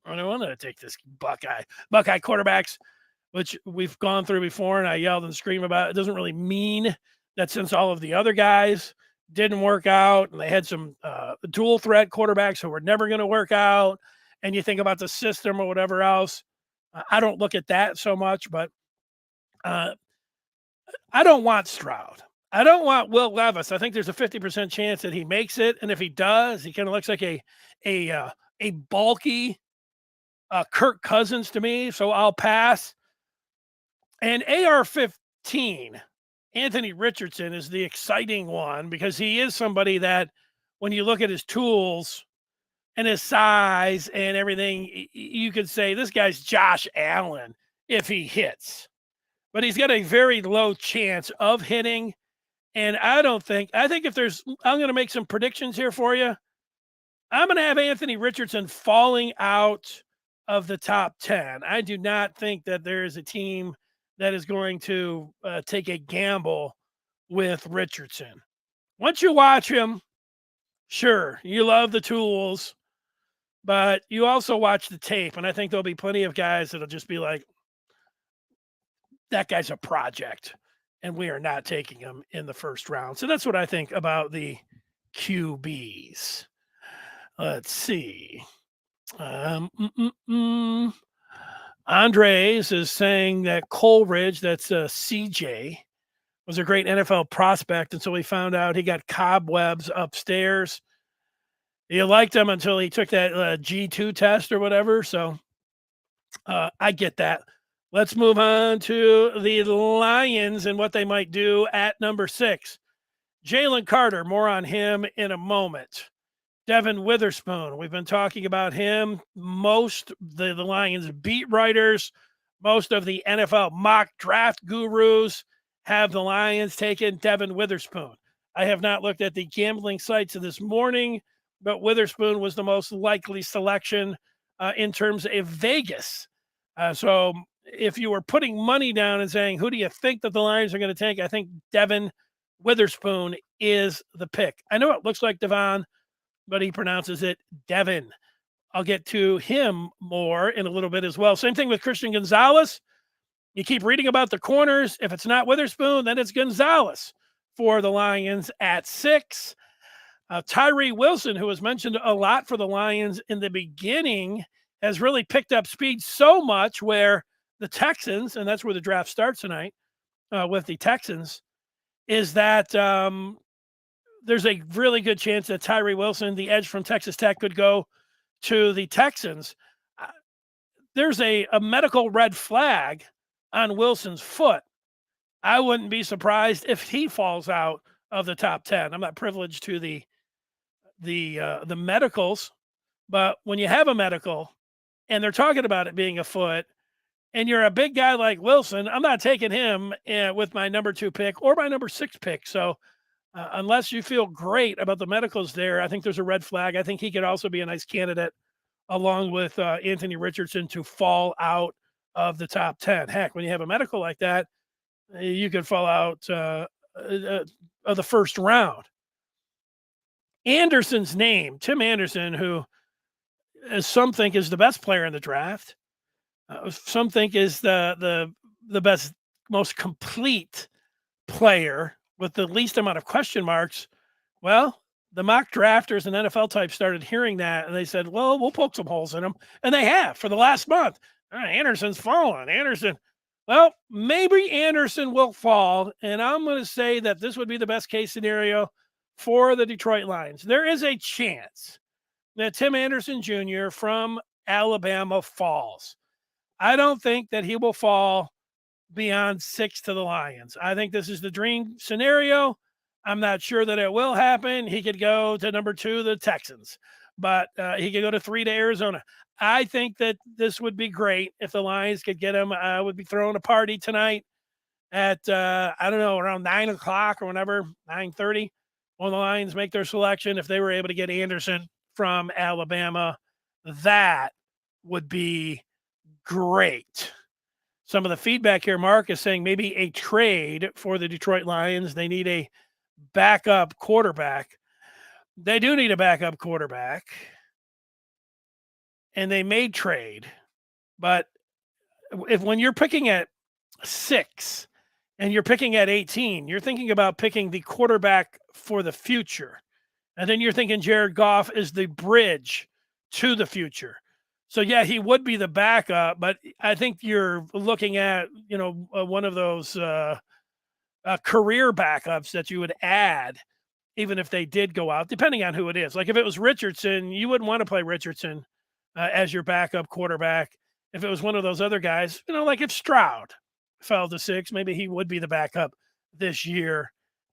I don't want to take this Buckeye quarterbacks, which we've gone through before, and I yelled and screamed about. It doesn't really mean that since all of the other guys didn't work out and they had some dual threat quarterbacks who were never going to work out, and you think about the system or whatever else, I don't look at that so much, but I don't want Stroud. I don't want Will Levis. I think there's a 50% chance that he makes it, and if he does, he kind of looks like a bulky Kirk Cousins to me, so I'll pass. And AR-15, Anthony Richardson, is the exciting one because he is somebody that when you look at his tools and his size and everything, you could say this guy's Josh Allen if he hits. But he's got a very low chance of hitting. And I think if I'm going to make some predictions here for you. I'm going to have Anthony Richardson falling out of the top 10. I do not think that there is a team that is going to take a gamble with Richardson. Once you watch him, sure, you love the tools, but you also watch the tape, and I think there'll be plenty of guys that'll just be like, that guy's a project, and we are not taking him in the first round. So that's what I think about the QBs. Let's see. Andres is saying that Coleridge, that's CJ, was a great NFL prospect until we found out he got cobwebs upstairs. You liked him until he took that G2 test or whatever. So I get that. Let's move on to the Lions and what they might do at number 6. Jalen Carter, more on him in a moment. Devon Witherspoon, we've been talking about him. Most the Lions beat writers, most of the NFL mock draft gurus have the Lions taking Devon Witherspoon. I have not looked at the gambling sites of this morning, but Witherspoon was the most likely selection in terms of Vegas. So if you were putting money down and saying, who do you think that the Lions are going to take? I think Devon Witherspoon is the pick. I know it looks like Devon, but he pronounces it Devon. I'll get to him more in a little bit as well. Same thing with Christian Gonzales. You keep reading about the corners. If it's not Weatherspoon, then it's Gonzales for the Lions at 6. Tyree Wilson, who was mentioned a lot for the Lions in the beginning, has really picked up speed so much where the Texans, and that's where the draft starts tonight with the Texans, is that there's a really good chance that Tyree Wilson, the edge from Texas Tech, could go to the Texans. There's a medical red flag on Wilson's foot. I wouldn't be surprised if he falls out of the top 10. I'm not privileged to the medicals, but when you have a medical and they're talking about it being a foot, and you're a big guy like Wilson, I'm not taking him with my number 2 pick or my number 6 pick. So unless you feel great about the medicals there, I think there's a red flag. I think he could also be a nice candidate along with Anthony Richardson to fall out of the top 10. Heck, when you have a medical like that, you could fall out of the first round. Anderson's name, Tim Anderson, who some think is the best player in the draft. Some think is the best, most complete player with the least amount of question marks. Well, the mock drafters and NFL types started hearing that, and they said, well, we'll poke some holes in them. And they have for the last month. Anderson's fallen. Anderson. Well, maybe Anderson will fall, and I'm going to say that this would be the best case scenario for the Detroit Lions. There is a chance that Tim Anderson Jr. from Alabama falls. I don't think that he will fall beyond 6 to the Lions. I think this is the dream scenario. I'm not sure that it will happen. He could go to number 2, the Texans, but he could go to 3 to Arizona. I think that this would be great if the Lions could get him. I would be throwing a party tonight at I don't know, around 9 o'clock or whenever, 9:30, when the Lions make their selection. If they were able to get Anderson from Alabama, that would be great. Some of the feedback here, Mark, is saying maybe a trade for the Detroit Lions. They need a backup quarterback. They do need a backup quarterback, and they may trade. But when you're picking at 6 and you're picking at 18, you're thinking about picking the quarterback for the future. And then you're thinking Jared Goff is the bridge to the future. So, yeah, he would be the backup, but I think you're looking at, one of those career backups that you would add, even if they did go out, depending on who it is. Like if it was Richardson, you wouldn't want to play Richardson as your backup quarterback. If it was one of those other guys, like if Stroud fell to 6, maybe he would be the backup this year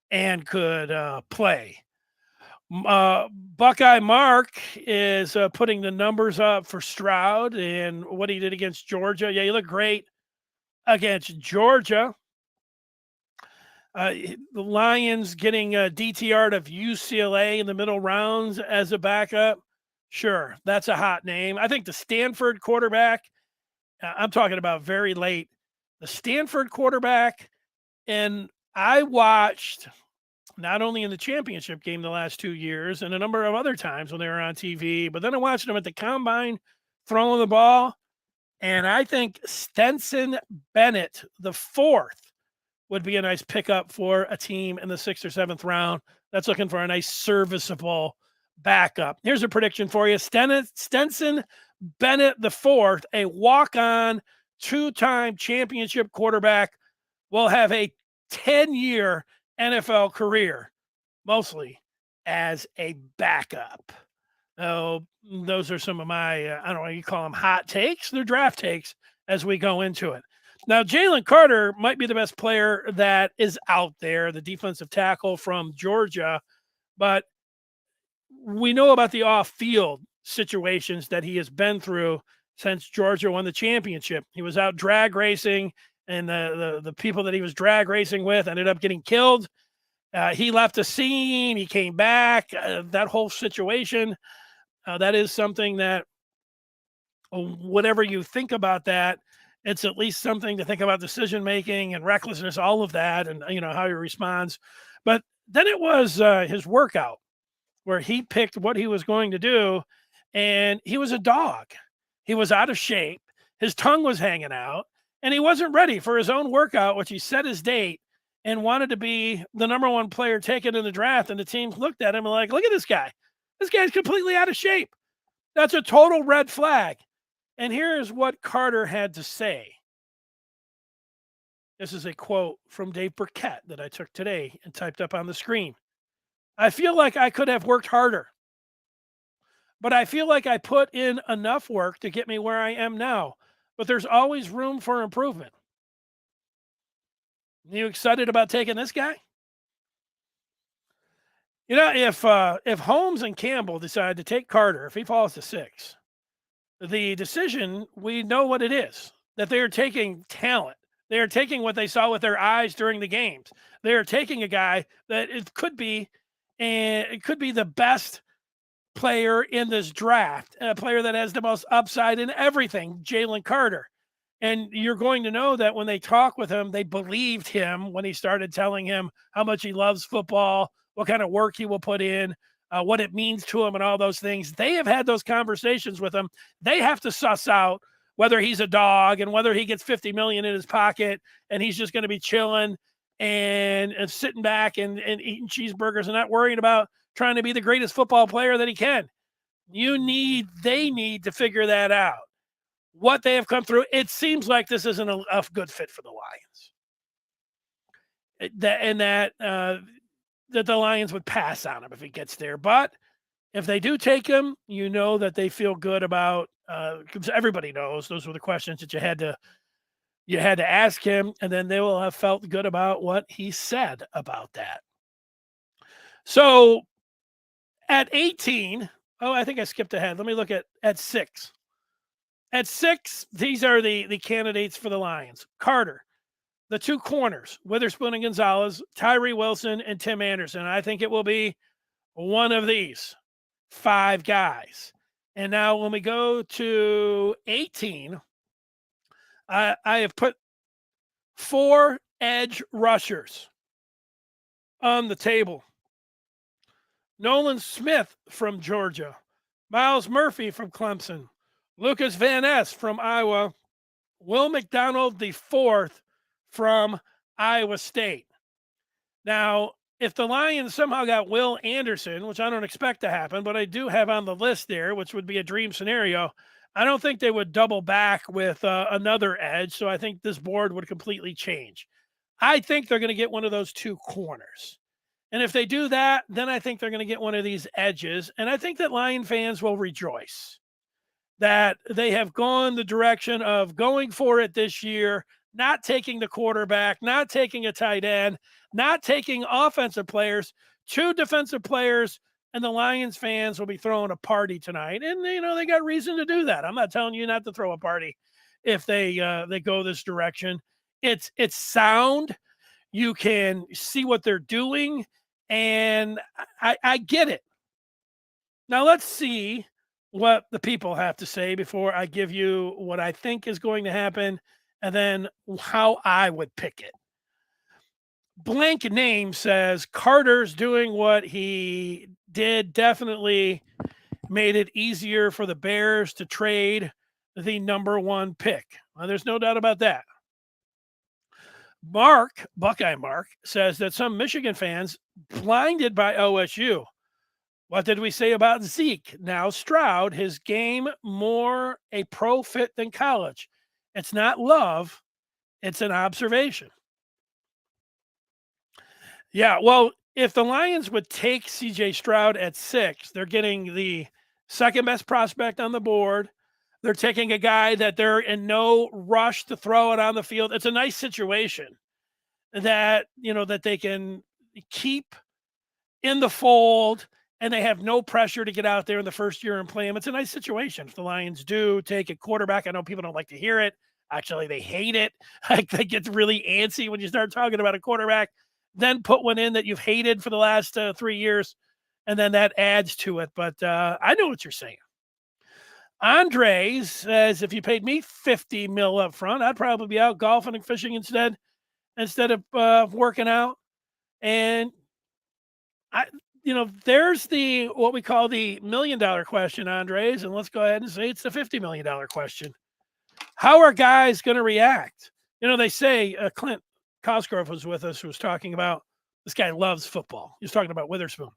and could play. Buckeye Mark is putting the numbers up for Stroud and what he did against Georgia. Yeah, he looked great against Georgia. The Lions getting DTR'd of UCLA in the middle rounds as a backup. Sure, that's a hot name. I think the Stanford quarterback, I'm talking about very late, the Stanford quarterback, and I watched not only in the championship game the last 2 years and a number of other times when they were on TV, but then I watched them at the combine throwing the ball. And I think Stetson Bennett, the 4th, would be a nice pickup for a team in the 6th or 7th round that's looking for a nice serviceable backup. Here's a prediction for you. Stetson Bennett, the 4th, a walk-on 2-time championship quarterback, will have a 10-year NFL career, mostly as a backup. Oh, those are some of my, I don't know, you call them hot takes. They're draft takes as we go into it. Now, Jalen Carter might be the best player that is out there, the defensive tackle from Georgia, but we know about the off-field situations that he has been through since Georgia won the championship. He was out drag racing, and the people that he was drag racing with ended up getting killed. He left the scene. He came back. That whole situation, that is something that, whatever you think about that, it's at least something to think about decision-making and recklessness, all of that, and, how he responds. But then it was his workout where he picked what he was going to do, and he was a dog. He was out of shape. His tongue was hanging out, and he wasn't ready for his own workout, which he set his date and wanted to be the number 1 player taken in the draft. And the teams looked at him and like, look at this guy. This guy's completely out of shape. That's a total red flag. And here's what Carter had to say. This is a quote from Dave Burkett that I took today and typed up on the screen. I feel like I could have worked harder, but I feel like I put in enough work to get me where I am now. But there's always room for improvement. You excited about taking this guy? If Holmes and Campbell decide to take Carter, if he falls to 6, the decision, we know what it is, that they are taking talent. They are taking what they saw with their eyes during the games. They are taking a guy that it could be the best player in this draft, a player that has the most upside in everything, Jalen Carter. And you're going to know that when they talk with him, they believed him when he started telling him how much he loves football, what kind of work he will put in, what it means to him and all those things. They have had those conversations with him. They have to suss out whether he's a dog and whether he gets $50 million in his pocket and he's just going to be chilling and sitting back and eating cheeseburgers and not worrying about trying to be the greatest football player that he can. They need to figure that out. What they have come through, it seems like this isn't a good fit for the Lions. That the Lions would pass on him if he gets there. But if they do take him, that they feel good about, because everybody knows those were the questions that you You had to ask him, and then they will have felt good about what he said about that. So at 18, I think I skipped ahead. Let me look at 6. At 6, these are the candidates for the Lions. Carter, the 2 corners, Witherspoon and Gonzales, Tyree Wilson and Tim Anderson. I think it will be one of these 5 guys. And now when we go to 18, I have put 4 edge rushers on the table. Nolan Smith from Georgia, Miles Murphy from Clemson, Lucas Van Ness from Iowa, Will McDonald the 4th from Iowa State. Now, if the Lions somehow got Will Anderson, which I don't expect to happen, but I do have on the list there, which would be a dream scenario, I don't think they would double back with another edge. So I think this board would completely change. I think they're going to get one of those 2 corners. And if they do that, then I think they're going to get one of these edges. And I think that Lion fans will rejoice that they have gone the direction of going for it this year, not taking the quarterback, not taking a tight end, not taking offensive players, 2 defensive players, and the Lions fans will be throwing a party tonight. And, they got reason to do that. I'm not telling you not to throw a party if they go this direction. It's sound. You can see what they're doing. And I get it. Now let's see what the people have to say before I give you what I think is going to happen and then how I would pick it. Blank name says Carter's doing what he did, definitely made it easier for the Bears to trade the number 1 pick. Well, there's no doubt about that. Buckeye Mark, says that some Michigan fans blinded by OSU. What did we say about Zeke? Now Stroud, his game more a pro fit than college. It's not love, it's an observation. Yeah, well, if the Lions would take CJ Stroud at 6, they're getting the second best prospect on the board. They're taking a guy that they're in no rush to throw it on the field. It's a nice situation that, that they can keep in the fold and they have no pressure to get out there in the first year and play him. It's a nice situation. If the Lions do take a quarterback, I know people don't like to hear it. Actually, they hate it. Like, they get really antsy when you start talking about a quarterback. Then put one in that you've hated for the last 3 years, and then that adds to it. But I know what you're saying. Andre says, if you paid me $50 million up front, I'd probably be out golfing and fishing instead of working out. And there's what we call the $1 million question, Andres, and let's go ahead and say it's the $50 million question. How are guys going to react? They say Clint Cosgrove was with us, who was talking about this guy loves football. He was talking about Weatherspoon,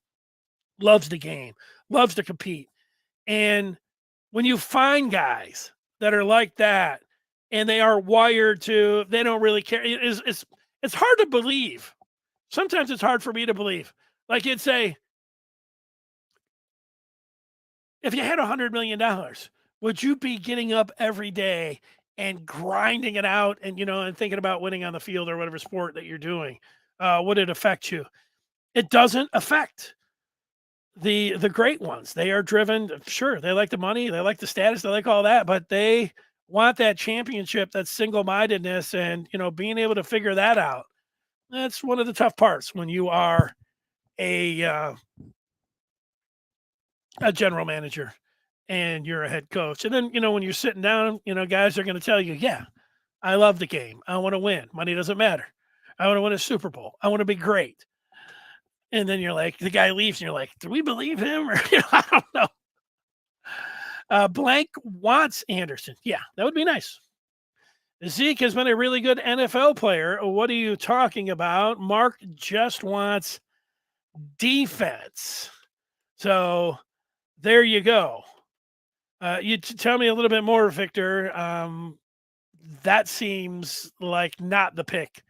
loves the game, loves to compete. And when you find guys that are like that and they are wired to, they don't really care. It's hard to believe. Sometimes it's hard for me to believe. Like, you'd say, if you had $100 million, would you be getting up every day and grinding it out and, and thinking about winning on the field or whatever sport that you're doing? Would it affect you? It doesn't affect the great ones. They are driven. Sure, they like the money, they like the status, they like all that, but they want that championship, that single-mindedness, and, being able to figure that out. That's one of the tough parts when you are a general manager and you're a head coach. And then, when you're sitting down, guys are going to tell you, yeah, I love the game. I want to win. Money doesn't matter. I want to win a Super Bowl. I want to be great. And then you're like, the guy leaves and you're like, do we believe him? Or, I don't know. Blank wants Anderson. Yeah, that would be nice. Zeke has been a really good NFL player. What are you talking about? Mark just wants defense. So there you go. You tell me a little bit more, Victor. That seems like not the pick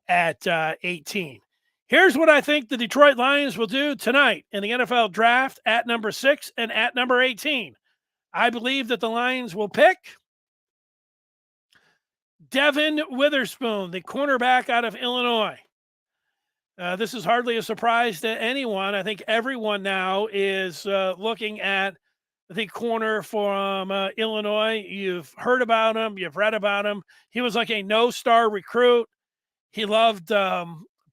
at 18. Here's what I think the Detroit Lions will do tonight in the NFL draft at number 6 and at number 18. I believe that the Lions will pick Devon Witherspoon, the cornerback out of Illinois. This is hardly a surprise to anyone. I think everyone now is looking at the corner from Illinois. You've heard about him. You've read about him. He was like a no-star recruit. He loved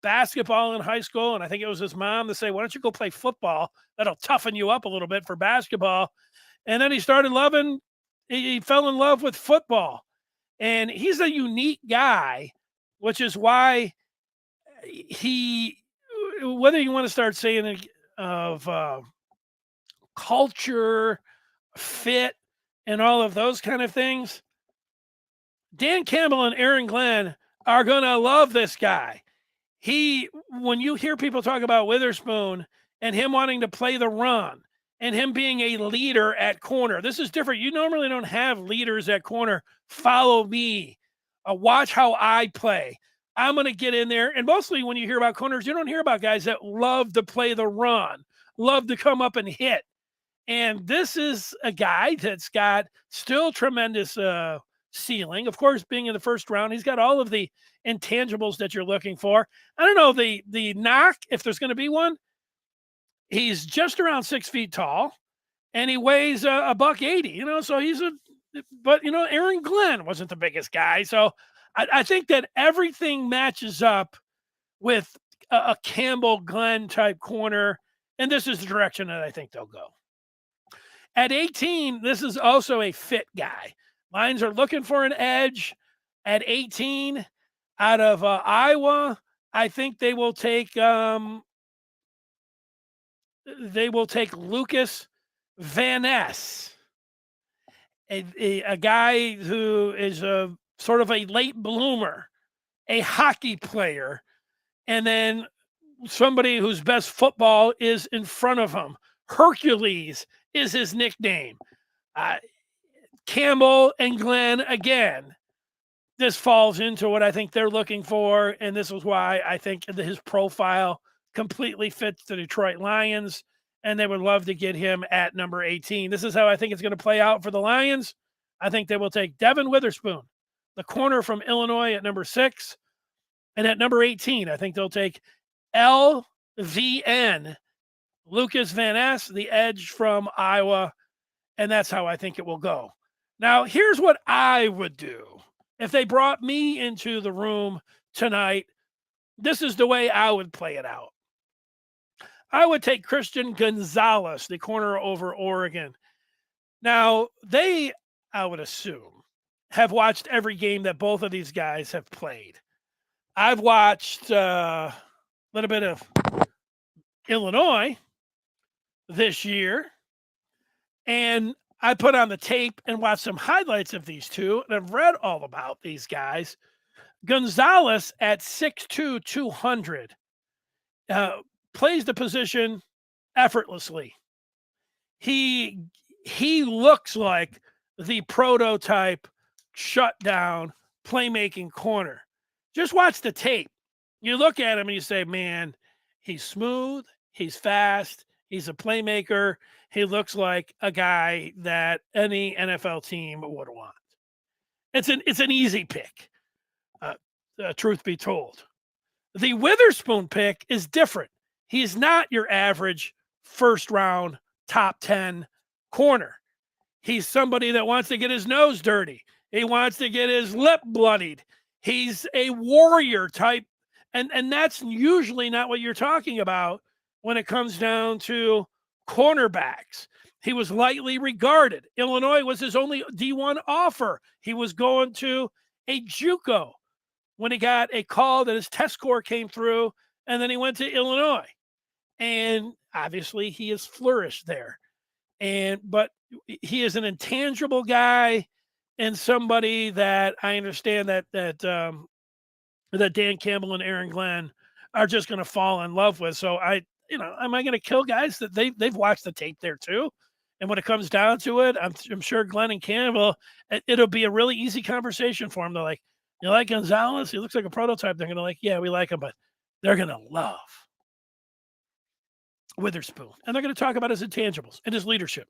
basketball in high school, and I think it was his mom to say, why don't you go play football? That'll toughen you up a little bit for basketball. And then he fell in love with football. And he's a unique guy, which is why whether you want to start saying it of culture, fit, and all of those kind of things, Dan Campbell and Aaron Glenn are going to love this guy. When you hear people talk about Witherspoon and him wanting to play the run and him being a leader at corner, this is different. You normally don't have leaders at corner. Follow me. Watch how I play. I'm going to get in there. And mostly when you hear about corners, you don't hear about guys that love to play the run, love to come up and hit. And this is a guy that's got still tremendous ceiling. Of course, being in the first round, he's got all of the intangibles that you're looking for. I don't know the knock, if there's going to be one. He's just around 6 feet tall, and he weighs a $180. So but Aaron Glenn wasn't the biggest guy. So I think that everything matches up with a Campbell Glenn type corner, and this is the direction that I think they'll go. At 18, this is also a fit guy. Lions are looking for an edge. At 18, out of Iowa, I think they will take Lucas Van Ness, a guy who is a sort of a late bloomer, a hockey player, and then somebody whose best football is in front of him. Hercules is his nickname. Campbell and Glenn, again, this falls into what I think they're looking for, and this is why I think that his profile completely fits the Detroit Lions, and they would love to get him at number 18. This is how I think it's going to play out for the Lions. I think they will take Devon Witherspoon, the corner from Illinois, at number 6, and at number 18, I think they'll take LVN, Lucas Van Ness, the edge from Iowa, and that's how I think it will go. Now, here's what I would do. If they brought me into the room tonight, this is the way I would play it out. I would take Christian Gonzales, the corner over Oregon. Now, I would assume, have watched every game that both of these guys have played. I've watched a little bit of Illinois this year, and I put on the tape and watched some highlights of these two, and I've read all about these guys. Gonzales at 6'2", 200, plays the position effortlessly. He looks like the prototype shutdown playmaking corner. Just watch the tape. You look at him and you say, man, he's smooth, he's fast, he's a playmaker. He looks like a guy that any NFL team would want. It's an easy pick, truth be told. The Witherspoon pick is different. He's not your average first round top 10 corner. He's somebody that wants to get his nose dirty. He wants to get his lip bloodied. He's a warrior type. And that's usually not what you're talking about when it comes down to cornerbacks. He was lightly regarded. Illinois was his only D1 offer. He was going to a JUCO when he got a call that his test score came through, and then he went to Illinois. And obviously he has flourished there. But he is an intangible guy and somebody that I understand that Dan Campbell and Aaron Glenn are just going to fall in love with. So am I going to kill guys that they've watched the tape there too? And when it comes down to it, I'm sure Glenn and Campbell, it'll be a really easy conversation for them. They're like, you like Gonzales? He looks like a prototype. They're going to like, yeah, we like him, but they're going to love Witherspoon. And they're going to talk about his intangibles and his leadership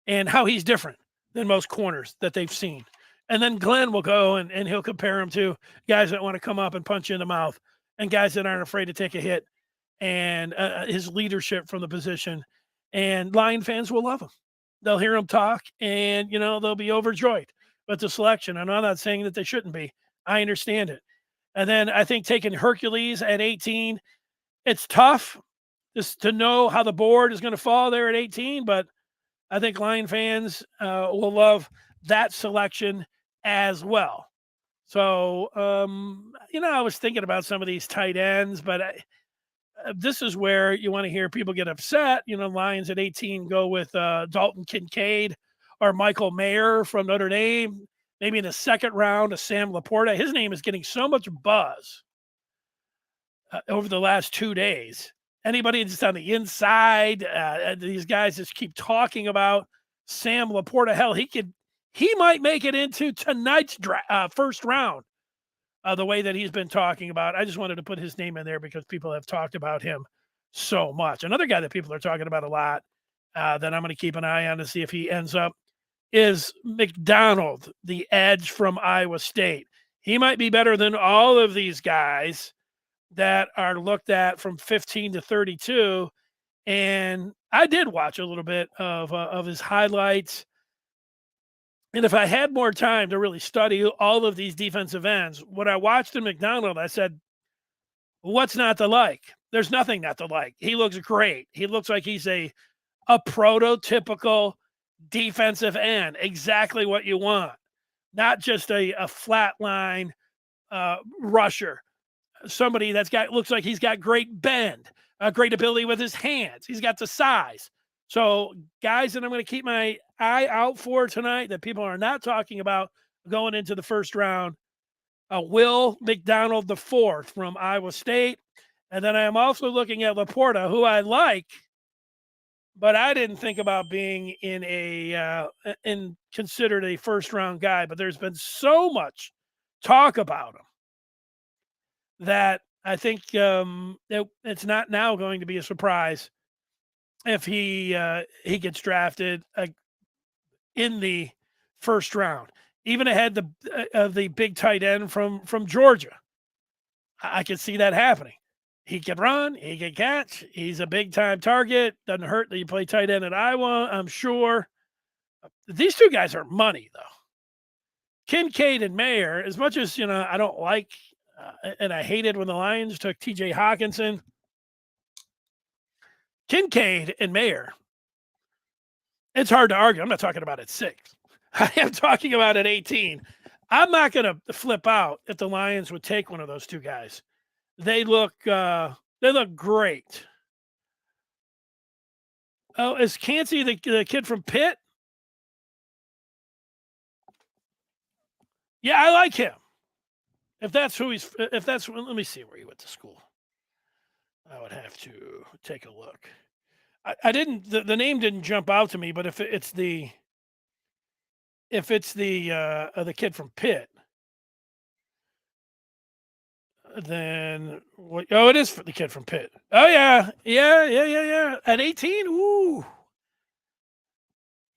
and how he's different than most corners that they've seen And then Glenn will go and he'll compare him to guys that want to come up and punch you in the mouth and guys that aren't afraid to take a hit and his leadership from the position. And Lion fans will love him. They'll hear him talk and, they'll be overjoyed with the selection. And I'm not saying that they shouldn't be. I understand it. And then I think taking Hercules at 18, it's tough just to know how the board is going to fall there at 18, but I think Lion fans will love that selection as well. So, I was thinking about some of these tight ends, but this is where you want to hear people get upset. Lions at 18 go with Dalton Kincaid or Michael Mayer from Notre Dame. Maybe in the second round, a Sam Laporta. His name is getting so much buzz over the last 2 days. Anybody that's on the inside, these guys just keep talking about Sam Laporta. Hell, he might make it into tonight's first round. The way that he's been talking about. I just wanted to put his name in there because people have talked about him so much. Another guy that people are talking about a lot that I'm going to keep an eye on to see if he ends up is McDonald, the edge from Iowa State. He might be better than all of these guys that are looked at from 15 to 32. And I did watch a little bit of his highlights. And if I had more time to really study all of these defensive ends, when I watched in McDonald, I said, what's not to like? There's nothing not to like. He looks great. He looks like he's a prototypical defensive end, exactly what you want. Not just a flat line rusher, somebody looks like he's got great bend, great ability with his hands. He's got the size. So guys that I'm going to keep my eye out for tonight that people are not talking about going into the first round, Will McDonald IV from Iowa State. And then I am also looking at Laporta, who I like, but I didn't think about being considered a first round guy. But there's been so much talk about him that I think it's not now going to be a surprise if he gets drafted in the first round, even ahead of the big tight end from Georgia. I can see that happening. He can run, he can catch, he's a big time target. Doesn't hurt that you play tight end at Iowa, I'm sure. These two guys are money, though. Kincaid and Mayer, as much as I don't like and I hated when the Lions took TJ Hawkinson, Kincaid and Mayer, it's hard to argue. I'm not talking about at 6. I am talking about at 18. I'm not going to flip out if the Lions would take one of those two guys. They look great. Oh, is Cansey the kid from Pitt? Yeah, I like him. Let me see where he went to school. I would have to take a look. I didn't. The name didn't jump out to me, but if it's the kid from Pitt, then what? Oh, it is for the kid from Pitt. Oh yeah. At 18, ooh,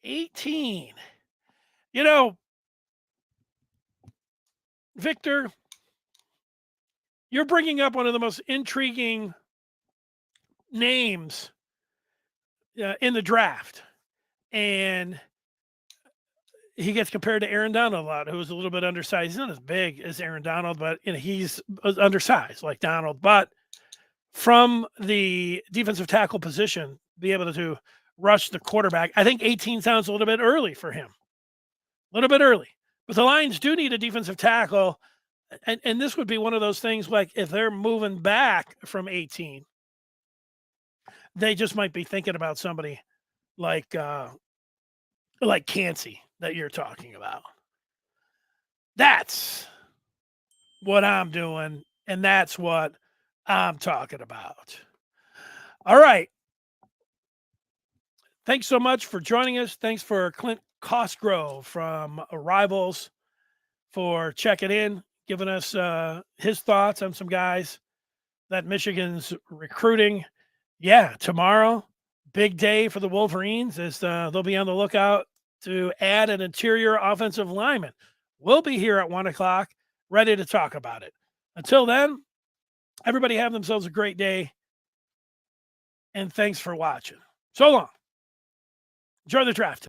18. Victor, you're bringing up one of the most intriguing names in the draft, and he gets compared to Aaron Donald a lot, who's a little bit undersized. He's not as big as Aaron Donald, but he's undersized like Donald. But from the defensive tackle position, be able to rush the quarterback, I think 18 sounds a little bit early for him. A little bit early. But the Lions do need a defensive tackle, and this would be one of those things like if they're moving back from 18, they just might be thinking about somebody like Cansey that you're talking about. That's what I'm doing, and that's what I'm talking about. All right. Thanks so much for joining us. Thanks for Clint Cosgrove from Rivals for checking in, giving us his thoughts on some guys that Michigan's recruiting. Yeah, tomorrow, big day for the Wolverines as they'll be on the lookout to add an interior offensive lineman. We'll be here at 1 o'clock ready to talk about it. Until then, everybody have themselves a great day. And thanks for watching. So long. Enjoy the draft.